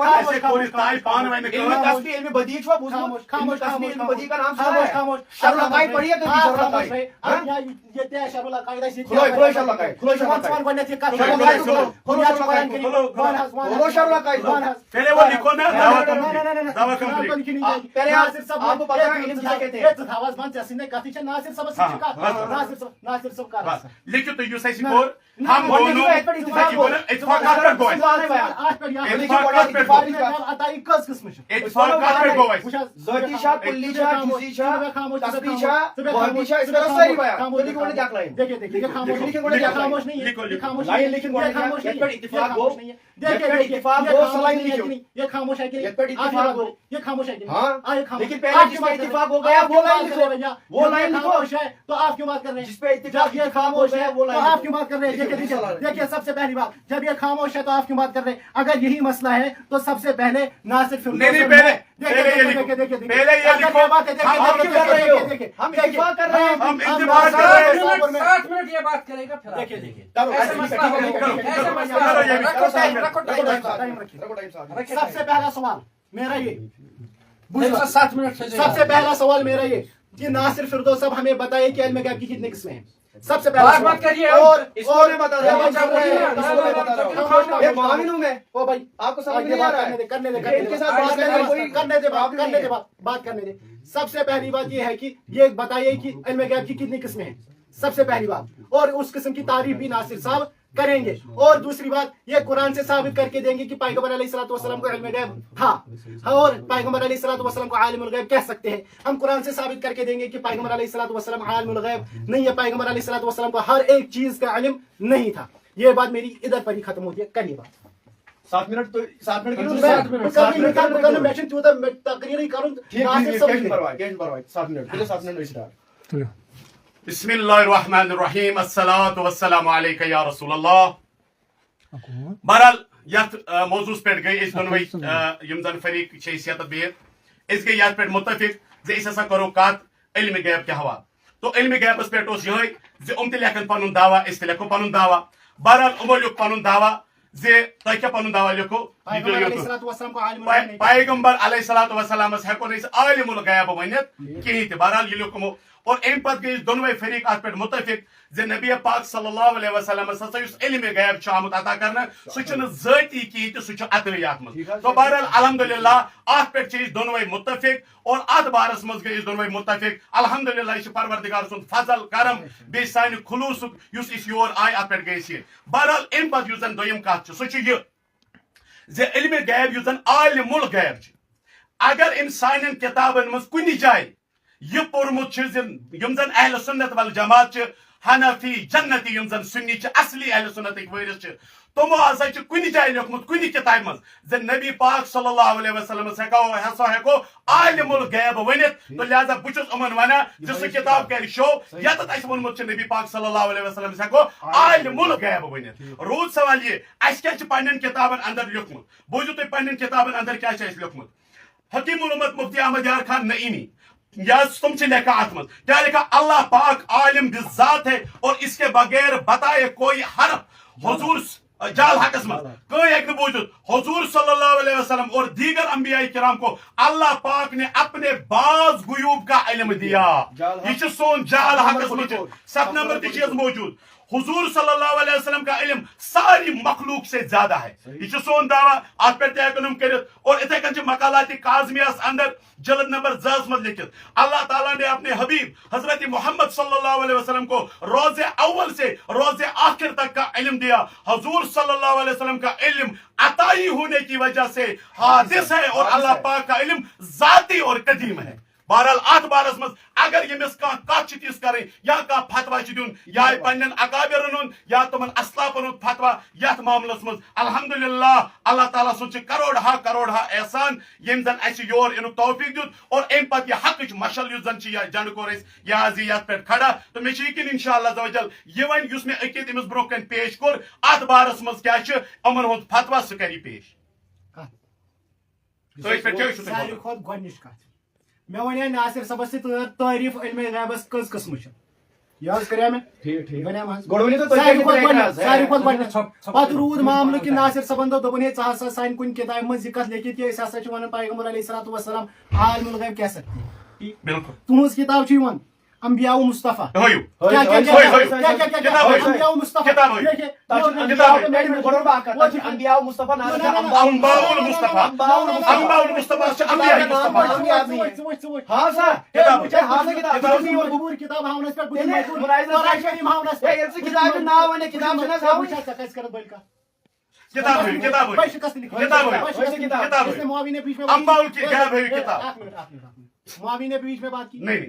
ایسے کوئی تائی پان میں علم تصویر علم بدیع چھو بوزو علم تصویر علم بدیع کا نام سنا ہے شرح العقائد پڑھیے کہ شرح العقائد یہ تے شرح العقائد ہے کھلو شرح العقائد کھلو شرح العقائد پہلے وہ لکھو نا دعویٰ کمپلیٹ پہلے آپ آپ کو پتا ہے علم کیا کہتے ہیں؟ تھاواز بند جیسے نے کہتی ہے ناصر صاحب سے ناصر صاحب کا لیکن تو یوس ایسی کور ہم دونوں اتفاقات گو ذاتی شاہ کلی شاہ جزئی شاہ تسبیح شاہ وہابی شاہ اس کا ساری بیان لیکن وہ نے کیا کلائم دیکھیں خاموش نہیں ہے لائن لیکن وہ نے کیا یہ پر اتفاق ہو یہ پر اتفاق ہو سلائن لکھو یہ خاموش ہے کہ یہ پر اتفاق ہو یہ خاموش ہے کہ ہاں لیکن پہلے جس پہ اتفاق ہو گیا وہ لائن لکھو وہ لائن لکھو ہے تو آپ کیوں بات کر رہے ہیں؟ جس پہ اتفاق یہ خاموش ہے وہ تو لائن آپ کیوں بات کر رہے ہیں؟ دیکھیے سب سے پہلی بات جب یہ خاموش ہے تو آپ کیوں بات کر رہے ہیں؟ اگر یہی مسئلہ ہے تو سب سے پہلے ناصر ہم اتفاق کر رہے ہیں 7 منٹ یہ بات کرے گا سب سے پہلا سوال میرا یہ 7 منٹ سب سے پہلا سوال میرا یہ کہ ناصر فردوس صاحب ہمیں بتائیے کہ علم غیب کی کتنی قسمیں ہیں؟ سب سے پہلا بات کریے اور اس کو میں بتا رہا ہوں یہ معاون ہوں میں او بھائی آپ کو سمجھ نہیں آ رہا ہے کرنے ان کے ساتھ بات کرنے دے سب سے پہلی بات یہ ہے کہ یہ بتائیے کہ علم غیب کی کتنی قسمیں ہیں؟ سب سے پہلی بات اور اس قسم کی تعریف بھی ناصر صاحب کریں گے اور دوسری بات یہ قرآن سے ثابت کر کے دیں گے کہ پیغمبر علیہ الصلوۃ والسلام کو علم غیب تھا اور پیغمبر علیہ الصلوۃ والسلام کو عالم الغیب کہہ سکتے ہیں. ہم قرآن سے ثابت کر کے دیں گے کہ پیغمبر علیہ الصلوۃ والسلام عالم الغیب نہیں ہے, پیغمبر علیہ الصلوۃ والسلام کو ہر ایک چیز کا علم نہیں تھا. یہ بات میری ادھر پر ہی ختم ہوتی ہے. کریے بات 7 منٹ تو 7 منٹ بسم اللہ الرحمن الرحیم الصلاۃ والسلام علیک یا رسول اللہ. بہرحال یتھ موضوع پہ گئی اس دونوے یم زن فریق یت بہت اس گئی یتھ پہ متفق زِ ہسا کرو کت علم غیب کے حوالہ. تو علم غیبس پہ یہ زم تہ لکھن پن دعویٰ اس تہ لکھو پن دعویٰ. بہرحال یمو لکھ پن دعویٰ زِ تہ کیا پن دعویٰ لکھو پیغمبر علیہ الصلوۃ والسلام ہیکو نہ عالم الغیب ونت کہین تہ. بہرحال یہ لکھمو اور ام پتہ گئی دونوے فریق ات پہ متفق زِ نبی پاک صلی اللہ علیہ وسلم ہسا یس علم غیب آمت عطا کرنا سہ ذاتی کہین تہ سہ عطائی ات مز. تو بہرحال الحمدللہ ات پہ دونوے متفق اور ات بارس مز گئی دونوے متفق. الحمدللہ یہ پروردگار سن فضل کرم بی سانہ خلوص اس یور آئی ات پہ گئی. بہرحال ام پتہ یس زن دویم کت سہ یہ زِ علم غیب یس زن عالم الغیب اگر انسان کتابن مز کن جائے یہ پورمت یم زن اہل سنت والجماعت حنفی جنتی یم زن سنی اصلی اہل سنت ورث تمو ہسا کن جائے لیکھمت کن کتاب مز زِ نبی پاک صلی اللہ علیہ وسلم ہسا ہیکو عالم الغیب ونت. تو لہذا بچس امن ونان سہ کتاب کر شو یتھ اس ونمت نبی پاک صلی اللہ علیہ وسلم ہیکو عالم الغیب ونت. روز سوال یہ اس کیا پنن کتابن اندر لیکھمت. بوزو تھی پنن کتابن اندر کیا لیکھمت. حکیم الامت مفتی احمد یار خان نعیمی تم سے لکھا ات مز کیا لکھا اللہ پاک عالم بذات ہے اور اس کے بغیر بتائے کوئی حرف حضور جال حقس مز کوئی ایک بوجھت حضور صلی اللہ علیہ وسلم اور دیگر انبیاء کرام کو اللہ پاک نے اپنے بعض غیوب کا علم دیا. یہ سون جال حقس مز 7 نمبر تہ چیز موجود. حضور صلی اللہ علیہ وسلم کا علم ساری مخلوق سے زیادہ ہے. یہ سون دعویٰ ات پہ تم کرت. اور اتھے کن مقالات کاظمیہس اندر جلد نمبر 10 مز لکھت اللہ تعالیٰ نے اپنے حبیب حضرت محمد صلی اللہ علیہ وسلم کو روز اول سے روز آخر تک کا علم دیا. حضور صلی اللہ علیہ وسلم کا علم عطائی ہونے کی وجہ سے حادث ہے اور اللہ پاک کا علم ذاتی اور قدیم ہے. بہرحال ات بارس مز اگر یمس کت تیس کریں یا فتوا دن یا پن اکابرن ہند یا تمن اسلافن ہند فتوا یت معاملس مز الحمدللہ اللہ تعالیٰ سن کروڑ ہا احسان یم زن اس یور ان توفیق دیت. اور ام پتہ یہ حقچ مشل یس زن جنڈ کور یہ یت پہ کھڑا. تو مے یقین انشاءاللہ عزوجل یہ ون اس میں عقید امس برو کن پیش کور ات بارس مز کیا امن ہند فتوا سہ کری پیش. ساروی کھت گۄڈنِچ کتھ مے ونیا ناصر صاحبس سے تعریف علم غیبس کٔژ قسم چھ یاد کریا میں ساروی کھت گۄڈنِچ پتہ روٗد معاملہٕ کہِ ناصر صاحبن دوٚپُن ہے ژٕ ہسا سانہِ کُنہِ کِتابہِ منٛز یہِ کتھ لیکھِتھ کہِ أسۍ ہسا چھِ ونان پیغمبر علیہ الصلوۃ والسلام عالم الغیب کیٛاہ سا تُہنٛز کِتاب چھِ یِوان انبیاء و مصطفیٰ ہویو کیا کیا کیا ہویو ہویو کیا کیا کیا کتاب ہویو انبیاء و مصطفیٰ کتاب ہویو دیکھیے انبیاء مصطفیٰ انباء المصطفیٰ انباء المصطفیٰ چھِ انبیاء مصطفیٰ ہاں سا کتاب ہاؤنس پہ کتاب ناو ونہِ کتاب چھنہ کتاب ہویو کتاب ہویو کتاب ہویو کتاب ہویو انباء الغیب ہویو کتاب معاوی نے بیچ میں بات کی نہیں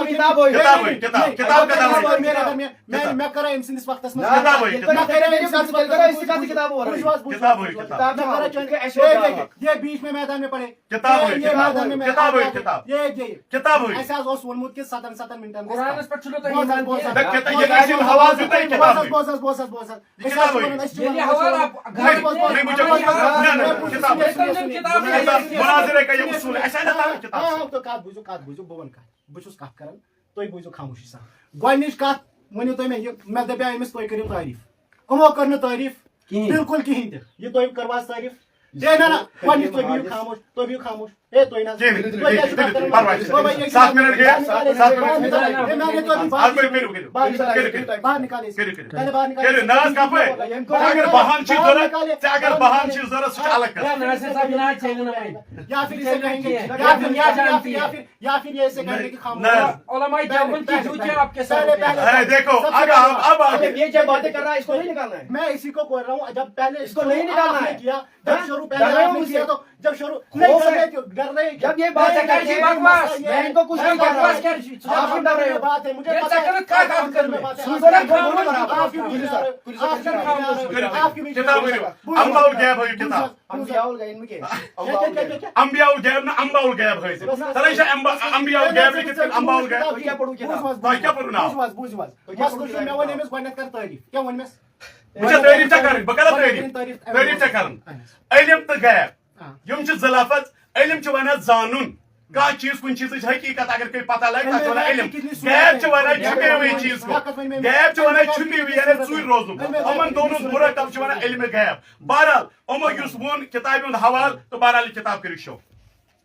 کتاب ہوئی کتاب ہوئی کتاب میں کرا ام سندس وقت کتاب ہوئی یہ بیچ میں میدان میں پڑے کتاب ہوئی کتاب ہوئی کتاب کتاب ہوئی ایسا وونمت کہ 7 منٹن قرآنس پہ چھلو تۄہہِ بوٗزِو بہٕ وَنہٕ کَتھ بہٕ چھُس کَتھ کران تُہۍ بوٗزِو خاموشی سان گۄڈنِچ کَتھ ؤنِو تُہۍ مےٚ دَپیٛاو أمِس تُہۍ کٔرِو تعریٖف یِمو کٔر نہٕ تعریٖف بِلکُل کِہیٖنۍ تہِ یہِ تُہۍ کٔروا تعریٖف نہ نہ گۄڈنِچ تُہۍ بِہِو خاموش تُہۍ بِہِو خاموش ہے تُہۍ نہ 7 منٹ گئے 7 باہر نکالے ناز کپے اگر بہان چھ ضرورت اگر بہان چھ ضرورت سہ الگ کر یا پھر اسے کہیں گے یا پھر یہ ایسے کہیں گے کہ خاموش علماء دیوبند کی جھوٹے آپ کے ساتھ دیکھو اب یہ جو باتیں کر رہا ہے اس کو نہیں نکالنا ہے میں اسی کو بول رہا ہوں جب پہلے اس کو نہیں نکالنا ہے کیا جب شروع پہلے تو جب شروع نہیں کر رہے ڈر رہے جب یہ بات ہے میں ان کو کچھ نہیں کر رہا آپ ڈر رہے بات ہے مجھے پتہ ہے کتاب انباء الغیب ہوئی کتاب انبیاء الغیب نہ انباء الغیب ہوئی ترے چھ انبیاء الغیب لکھت انباء الغیب کیا پڑھو تۄہہِ کیٛاہ پوٚرُو ناو بوٗزِو حظ مسلہٕ چھُ مےٚ ووٚن أمِس گۄڈنٮ۪تھ کر تعریٖف کیٛاہ ووٚن مےٚ بہٕ چھُس تعریٖف ژےٚ کَرٕنۍ بہٕ کَرا تعریٖف ژےٚ کَرُن علم تہٕ غیب یِم چھِ زٕ لفظ علم چھُ وَنان زانُن کانٛہہ چیٖز کُنہِ چیٖزٕچ حقیٖقت اگر کٲنٛسہِ پتہ لگہِ تتھ چھِ وَنان علم غیب چھِ وَنان چھُپے ہوئے چیٖز کو غیب چھِ وَنان چھُپی ہوئی یعنی ژوٗرِ روزنُک یِمن دونوں مرکب چھِ وَنان علمِ غیب بہرحال یِمو یُس ووٚن کِتابہِ ہُنٛد حوالہٕ تہٕ بہرحال یہِ کِتاب کٔرِو شو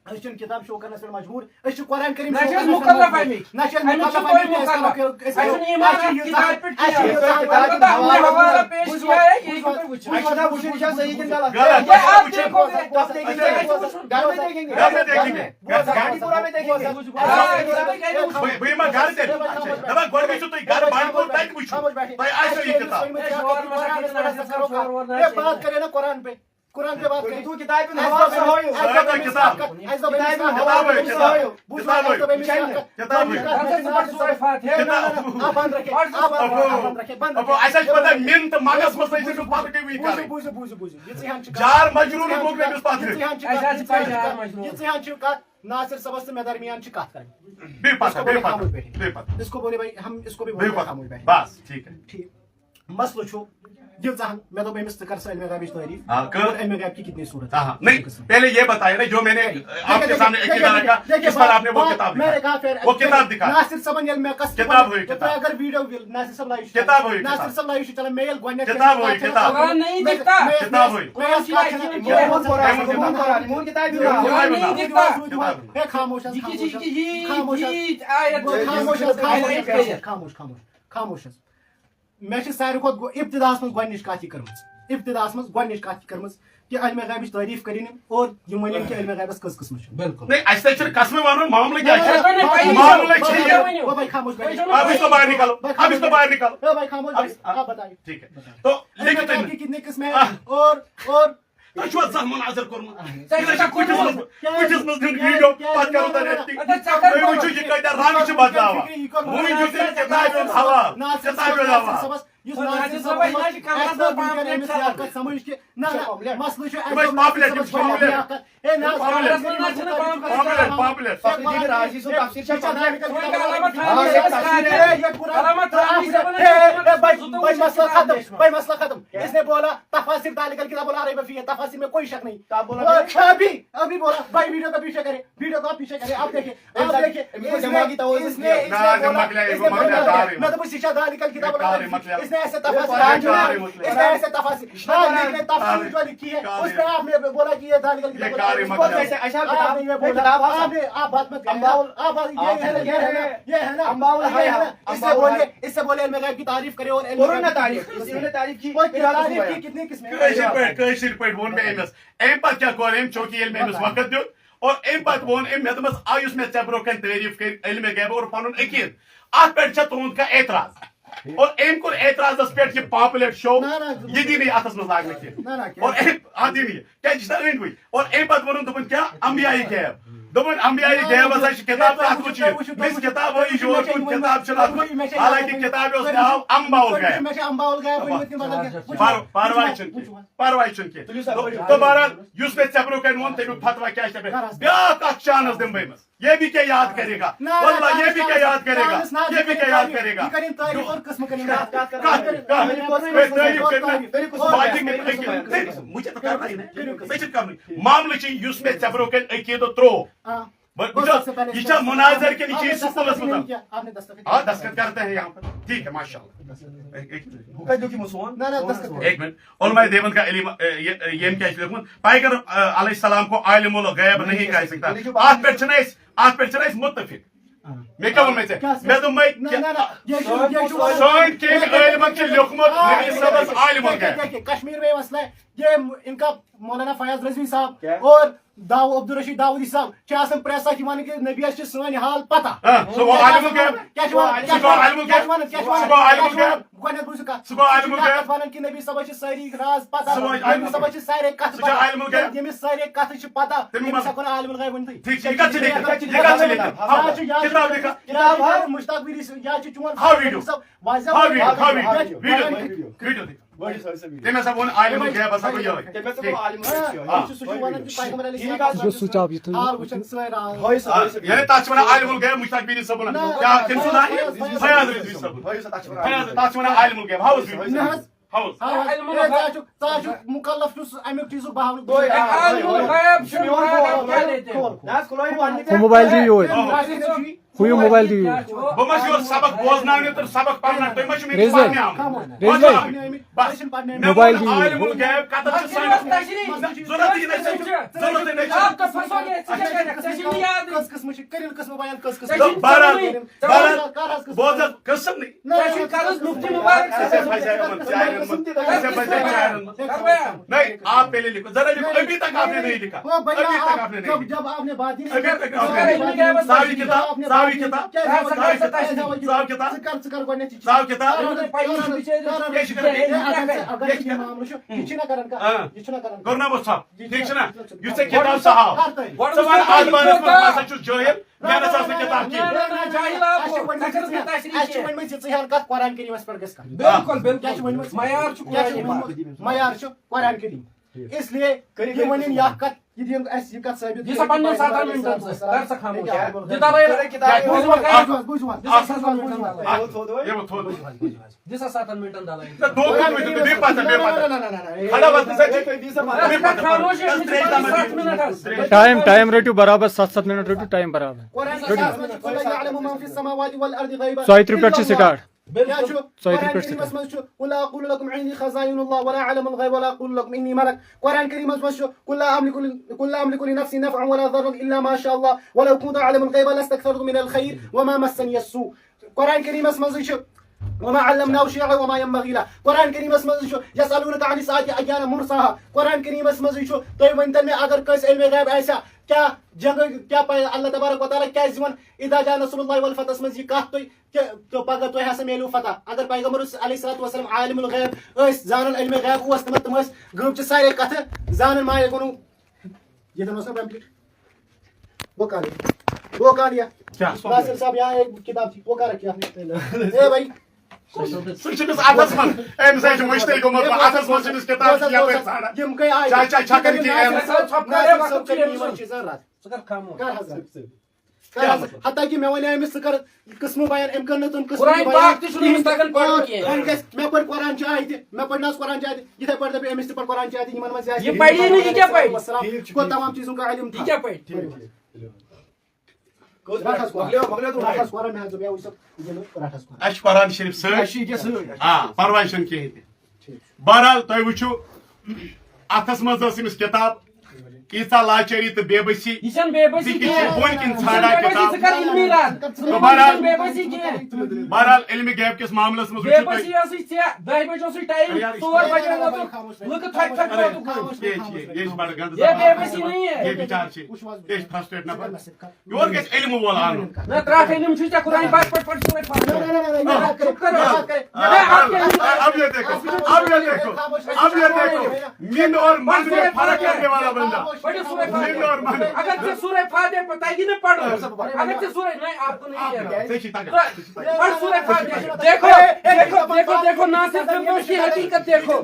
أسۍ چھِنہٕ کِتاب شو کرنس پٮ۪ٹھ مجبوٗر أسۍ چھِ قرآن کریم نہ چھِ أسۍ مُکلف اَمِکۍ نہ چھِ أسۍ اَمِکۍ چھِ مُکلف کوئی مُکلف اَسہِ چھُنہٕ ایٖمان اَتھ کِتابہِ پٮ۪ٹھ کینٛہہ البتہ ہم نے حوالہ پیش کیا ہے یہی کو پھر وٕچھو صحیح کن غلط یہ آپ دیکھو گے گھر میں دیکھیں گے گھر میں دیکھیں گے گاڑی پورا میں دیکھیں گے بہٕ یِمہٕ گرٕ تیٚلہِ دَپان گۄڈٕ گٔژھِو تُہۍ گرٕ بنٛڈپوٗر تَتہِ وٕچھِو تۄہہِ آسیو یہِ کِتاب بات کرے نا قرآن پہ قرآن پہ بات کریں تو کتاب میں حوالہ سے ہوئی کتاب پتہ من تو منگس مز جار مجروح ناصر صبس سے میں درمیان کت کریں اس کو بولے بھائی ہم اس کو بھی بس ٹھیک ہے مسئلہ چھو یہاں میں تو أمس ژٕ کر سا علمِ غیبٕچ تعریٖف علمِ غیب کی کتنی صورت نہیں پہلے یہ بتائیے نا جو میں نے آپ کے سامنے رکھا اس پر آپ نے وہ کتاب وہ کتاب دکھا ناصر صبن یل میں کس کتاب ہوئی کتاب اگر ویڈیو ناصر صاحب لائف کتاب ہوئی ناصر صاحب لائف چلان میل گۄڈنیٚتھ کتاب ہوئی کتاب قرآن نہیں دکھتا کتاب ہوئی خاموش خاموش خاموش میں ساروی کھۄتہٕ ابتداس منٛز گۄڈنِچ کتھ یہِ کٔرمٕژ ابتداس منٛز گۄڈنِچ کتھ یہِ کٔرمٕژ کہ علمِ غیبٕچ تعریٖف کٔرِنۍ اور یِم ؤنِنۍ کہ علمِ غیبس کٔژ قٕسمہٕ چھِ بالکل نہیں اَسہِ تہِ چھُنہٕ قسمٕے وَنُن معاملہٕ کیٛاہ چھُ معاملہٕ چھُ یہِ او بھائی خاموش اب اس کو باہر نکالو اب اس کو باہر نکالو او بھائی خاموش آپ بتائیے ٹھیک ہے تو علمِ غیب کی کتنے قسم ہیں اور تۄہہِ چھُوا زانٛہہ مناظر کوٚرمُت کُٹھِس منٛز دیُن ویٖڈیو پتہٕ کرو تۄہہِ ایڈٹِنٛگ تُہۍ وٕچھِو یہِ کۭتیاہ رنٛگ چھِ بدلاوان وٕنۍ دیُت أمۍ کِتابہِ ہُنٛد حوالہٕ کِتابہِ ہُنٛد حوالہٕ سمجھ کہ نہ مسئلہ مسئلہ ختم اس نے بولا تفاسیر تعلق کتاب العربیہ فیہ تفاسیر میں کوئی شک نہیں ابھی بولا بھائی ویڈیو کا پیچھے کرے ویڈیو کا پیچھے کرے آپ دیکھیں آپ دیکھیے دماغی توازن اس نے میں تو شیشہ دار نکل کتاب اس نے ایسے تفاصر جو لکھی ہے اس میں آپ نے بولا کہ یہ دار نکل کتاب آپ بات مت یہ ہے نا اس سے بولے علم غیب کی تعریف کرے اور تعریف کی کتنی قسمیں وون میں أمس أمۍ پتہٕ کیٛاہ کوٚر أمۍ چوٗنٛکہِ ییٚلہِ مےٚ أمِس وقت دیُت اور أمۍ پتہٕ ووٚن أمۍ مےٚ دوٚپمَس آیُس مےٚ ژےٚ برونٛہہ کَنہِ تعریٖف کٔرۍ علمِ غیب اور پنُن عقیٖد اَتھ پٮ۪ٹھ چھا تُہُنٛد کانٛہہ اعتراض اور أمۍ کوٚر اعتراضس پٮ۪ٹھ یہِ پامپلیٹ شو یہِ دی نہٕ یہِ اَتھس منٛز لاگنہٕ کینٛہہ اور اَتھ دی نہٕ یہِ کیٛازِ یہِ چھِ أنٛدۍ پٔکۍ اور أمۍ پتہٕ ووٚنُن دوٚپُن کیٛاہ انبیاءِ غیب دوٚپُن انبیاءِ غیب ہسا چھِ کِتاب تہٕ اَتھ منٛز چھِ مِس کِتاب ہٲیِو یور کُن کِتاب چھِنہٕ اَتھ منٛز حالانکہِ کِتابہِ اوس ناو انباءُ غیب پرواے چھُنہٕ کینٛہہ تو بہرحال یُس مےٚ ژےٚ برونٛہہ کَنہِ ووٚن تَمیُک فتوا کیٛاہ چھِ بیٛاکھ اکھ چانس دِمہٕ بہٕ أمِس یہ بھی کیا یاد کرے گا واللہ یہ بھی کیا یاد کرے گا یہ بھی کیا یاد کرے گا مجھے تو کرنا ہی نہیں معاملہ چھ یُس مےٚ ژےٚ برونٛہہ کَنہِ عقیٖدٕ ترٛوو یہ چھا مناظر کے نیچے سکولس میں دستخط کرتے ہیں یہاں پر ٹھیک ہے ماشاء اللہ ایک منٹ علماء دیوبند کا علم یہ کیا لکھمت پیغمبر علیہ السلام کو عالم الغیب نہیں کہہ سکتا آت پہ متفق میں کیا میں کشمیر میں مسئلہ ہے یہ ان کا مولانا فیاض رضوی صاحب اور عبد الرشید داؤدی صاحب چھ پریس کہ نبی سن حال پتہ نبی صاحب ساری راز پتہ نبی صاحب سارے کت یمس سارے کت پتہ تمس ہکو عالم الغیب ونتھ مشتاق ویری یا چون سوچ آپ مکلف امیک چیز موبائل دیو ہوئی موبائل دیو سبق بوزنا تو سبق پڑھنا موبائل قسم نہیں آپ پہلے لکھو ذرا لکھو ابھی تک آپ نے نہیں لکھا جب آپ نے بات قرآن کریمس پہ معیار قرآن کریم اس لیے ون کت ٹائم رٹو برابر 7 منٹ رٹو ٹائم برابر 100 پہ سٹارٹ قل اقول لكم عندي خزائن الله ولا اعلم الغيب ولا اقول لكم اني ملك قرآن كريم قل لا املك لنفسي نفعا ولا ضرا الا ما شاء الله ولو كنت اعلم الغيب لاستكثرت من الخير وما مسني السوء قرآن كريم وما علمناه شيعا وما ينبغي له قرآن كريم يسألونك عن الساعة أيان مرساها قرآن كريم تو ونتن میں اگر کس علم غیب ایسا کیا جنگ کیا اللہ تبارک و تعالی کیا زمن اذا جاء نصر الله والفتح مز یہ کہت تو پگہ تو ہسا میلو فتح اگر پیغمبر علیہ الصلوۃ والسلام عالم الغیب اس زانن علم غیب اس تم گم چ سارے کتھ زانن ما یکونو یہ دنوس کمپلیٹ وہ کہانیاں کیا ناصر صاحب یہاں ایک کتاب تھی وہ کہا رکھی آپ نے اے بھائی حتیٰ کہ میں ون امس کر قسم بیان ام کر تم قسم میں پڑھ قرآن چاہیے میں پڑھنا قرآن چاہیے یہ پڑھ دے امس پڑھ قرآن چاہیے تمام چیزوں کا علم اش قرآن شریف پرواہ چھنہ کہین تہ بہرحال تُہۍ وٕچھِو اتھس منٛز ٲس أمِس کِتاب ییٖژاہ لاچٲری تہٕ بے بسی یہ چھن بے بسی بہرحال علم غیب کس معاملس منٛز بے بسی ٲسٕے ژےٚ 10 بجے اوسُے ٹایم 4 بجے ووتُکھ لُکہٕ تھۄکہِ تھۄکہِ ووتُکھ یہ بڑ گند یہ بے بسی نہیں ہے یہ بچار فرسٹریٹ نفر یور گژھِ علم وول انُن نہ ترٛٹھ علم چھُے ژےٚ قرآن پاک پٲٹھۍ پٲٹھۍ سورُے فاتحہ چُپ کرو اب یہ دیکھو من اور من میں فرق کرنے والا بندہ پڑھو سورہ فاتحہ اگر سے سورہ فاتحہ پتہ ہی نہ پڑھو اگر سے سورہ نہیں آپ کو نہیں کہہ رہا پڑھ سورہ فاتحہ دیکھو دیکھو دیکھو دیکھو ناصر فردوس کی حقیقت دیکھو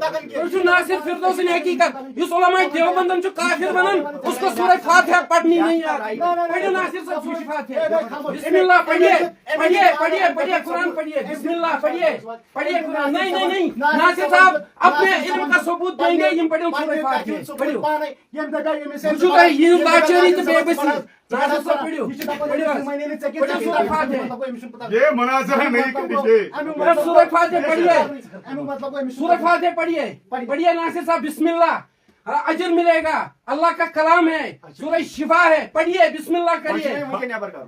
جو ناصر فردوس کی حقیقت اس علماء دیوبندن جو کافر بنن اس کو سورہ فاتحہ پڑھنی نہیں آتی پڑھو ناصر صاحب سورہ فاتحہ بسم اللہ پڑھیے پڑھیے پڑھیے پڑھیے قرآن پڑھیے بسم اللہ پڑھیے پڑھیے قرآن نہیں نہیں نہیں ناصر صاحب اپنے علم کا ثبوت دیں گے یہ پڑھو سورہ فاتحہ پڑھو وچھو تۄہہِ یہِ لاچٲری تہٕ بے بسی ناصر صاحب پڑھو پڑھو سورہ فاتحہ یہ مناظرہ نہیں کریے سورہ فاتحہ پڑھیے سورہ فاتحہ پڑھیے پڑھیے ناصر صاحب بسم اللہ اجر ملے گا اللہ کا کلام ہے سورہ شفا ہے پڑھیے بسم اللہ کریے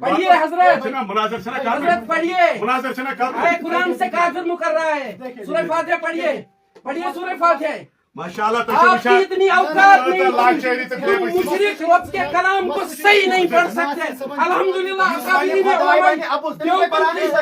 پڑھیے حضرت حضرت پڑھیے قرآن سے کافر مکر رہا ہے سورہ فاتحہ پڑھیے پڑھیے سورہ فاتحہ ماشاءاللہ آپ کی اتنی اوقات نہیں مشرک رب کے کلام کو صحیح نہیں پڑھ سکتے الحمدللہ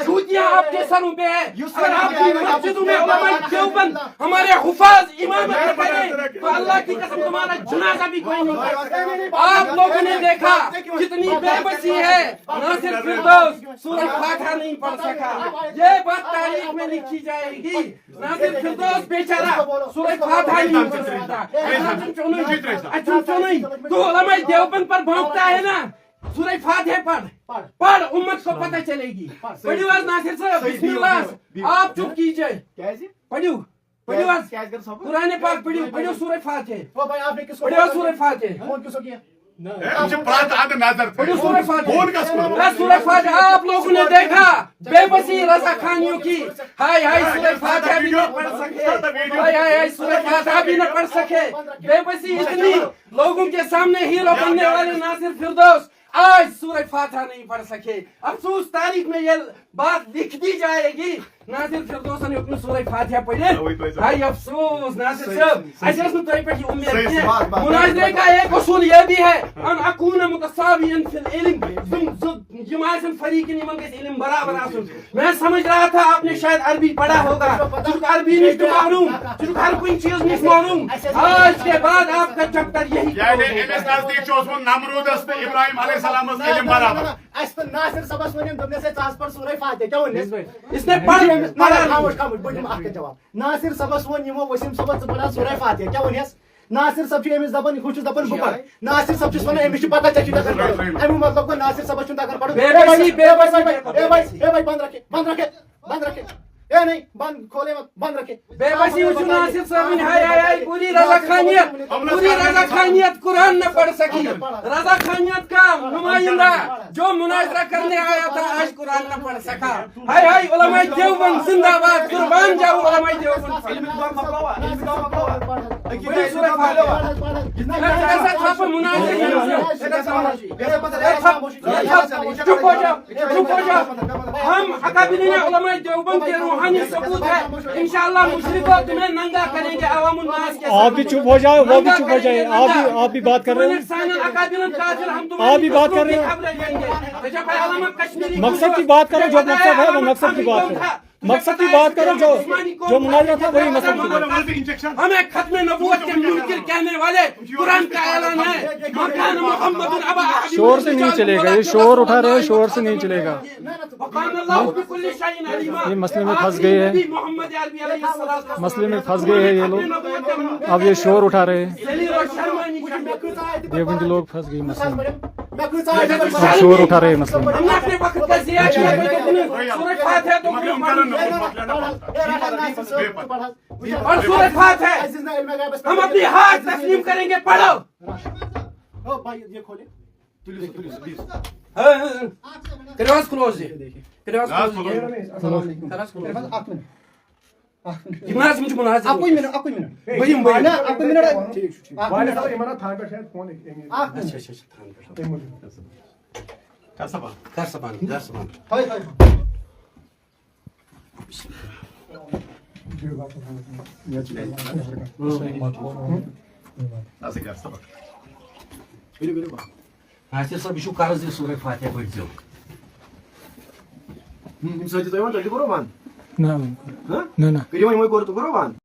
جھوٹیاں آپ کے سروں پہ ہے اگر آپ کی مسجدوں میں علماء دیوبند ہمارے حفاظ امامت کریں تو اللہ کی قسم تمہارا جنازہ بھی کوئی نہیں پڑھ سکتا آپ لوگوں نے دیکھا کتنی بے بسی ہے ناصر فردوس سورہ فاتحہ نہیں پڑھ سکا یہ بات تاریخ میں لکھی جائے گی ناصر فردوس بیچارہ سورہ فاتحہ تو علماء دیوبند پر بھونکتا ہے نا سورہ فاتحہ پڑھ امت کو پتہ چلے گی پڑھو آج ناصر صاحب بسم اللہ آپ چپ کیجئے پڑھو آج قرآن پاک پڑھو سورہ فاتحہ پڑھو سورہ فاتحہ سورہ فاتحہ آپ لوگوں نے دیکھا بے بسی رضا خانیوں کی ہائے ہائے سورہ فاتحہ بھی نہ پڑھ سکے ہائے ہائے سورہ فاتحہ بھی نہ پڑھ سکے بے بسی اتنی لوگوں کے سامنے ہیرو بننے والے ناصر فردوس آج سورہ فاتحہ نہیں پڑھ سکے افسوس تاریخ میں یہ بات لکھ دی جائے گی ناصر فردوس نے اپنی سورہ فاتحہ پڑھے ہائی افسوس ناصر صاحب ایسے اس نے تو پر امید کی ہے مناظرے کا ایک اصول یہ بھی ہے ان اکون متساویا فی العلم جماعتن فریقین یمن گژھِ علم برابر آسن میں سمجھ رہا تھا آپ نے شاید عربی پڑھا ہوگا چونکہ عربی نہیں معلوم چونکہ ہر کوئی چیز نہیں معلوم آج کے بعد آپ کا چپٹر یہی یعنی امس نزدیک چھُ اوسمُت نمرودس تہٕ ابراہیم علیہ السلام علم برابر ناصر صاحبس ونیم دوٚپنس ہے ژٕ پڑھ سورہ فاتحہ کیا ونس اس نے پڑھ خاموش بہٕ دِمہٕ اکھ جواب ناصر صاحبس ووٚن یِمو ؤسیٖم صٲبس ژٕ پڑھ سورہ فاتحہ کیا ونس ناصر صاحب چھُ أمِس دپان ہُہ چھُس دپان بہٕ پڑھ ناصر صاحب چھُس ونان أمِس چھُ پتہ ژےٚ چھُے تگان پرُن امیُک مطلب گوٚو ناصر صاحبس چھُنہٕ تگان پرُن بند رکھے اے نہیں بند کھولے مت بند رکھے بے بسی وچ ناصر صاحب نے ہائے پوری رضا خانیت قرآن نہ پڑھ سکی رضا خانیت کا نمائندہ جو مناظرہ کرنے آیا تھا آج قرآن نہ پڑھ سکا ہائے علماء دیوبند زندہ باد قربان جاؤ علماء دیوبند سورہ فاتحہ چپ ہو جاؤ ہم اکابرین علماء دیوبند کے روحانی ثبوت ہے انشاءاللہ مشرکوں تمہیں ننگا کریں گے عوام الناس کے آپ بھی چپ ہو جائے وہ بھی چپ ہو جائے آپ بھی بات کر رہے ہیں آپ بھی بات کر رہے ہیں مقصد کی بات کرو جو مقصد ہے وہ مقصد کی بات کرو مقصد کی بات کرو جو مناظرہ تھا وہی مقصد کی بات ہمیں ختم نبوت کے منکر کہنے والے قرآن کا اعلان ہے مکان محمد ابا شور سے نہیں چلے گا یہ شور اٹھا رہے ہیں شور سے نہیں چلے گا یہ مسئلے میں پھنس گئے ہیں مسئلے میں پھنس گئے ہیں یہ لوگ اب یہ شور اٹھا رہے ہیں دیوبندی لوگ پھنس گئے مسئلے میں شور اٹھا رہے ہیں مسئلے میں ہم اپنی ہاتھ تسلیم کریں گے پڑھو کرواز کلوز یہ کرواز Naz کلوز close. یہ السلام علیکم کرواز کلوز اکھ منٹ یہ مناظر مجھ مناظر اکوئی منٹ بہم بہم نا اکوئی منٹ ٹھیک چھُ ٹھیک والد صاحب یمن تھان پہ شاید فون اکھ اچھا اچھا اچھا تھان پہ Kar sabah. کر سبان کر سبان ہاے ہاے Nasıl kar sabah? ناصر صاحب یہ چھو قرض دِ سورہ فاتحہ پڑھ زیو امہِ سۭتۍ چھِ تُہۍ وۄنۍ تیٚلہِ کوٚروٕ بنٛد نہ نہ نہ کٔرِو وۄنۍ کوٚر تہٕ کوٚروٕ بنٛد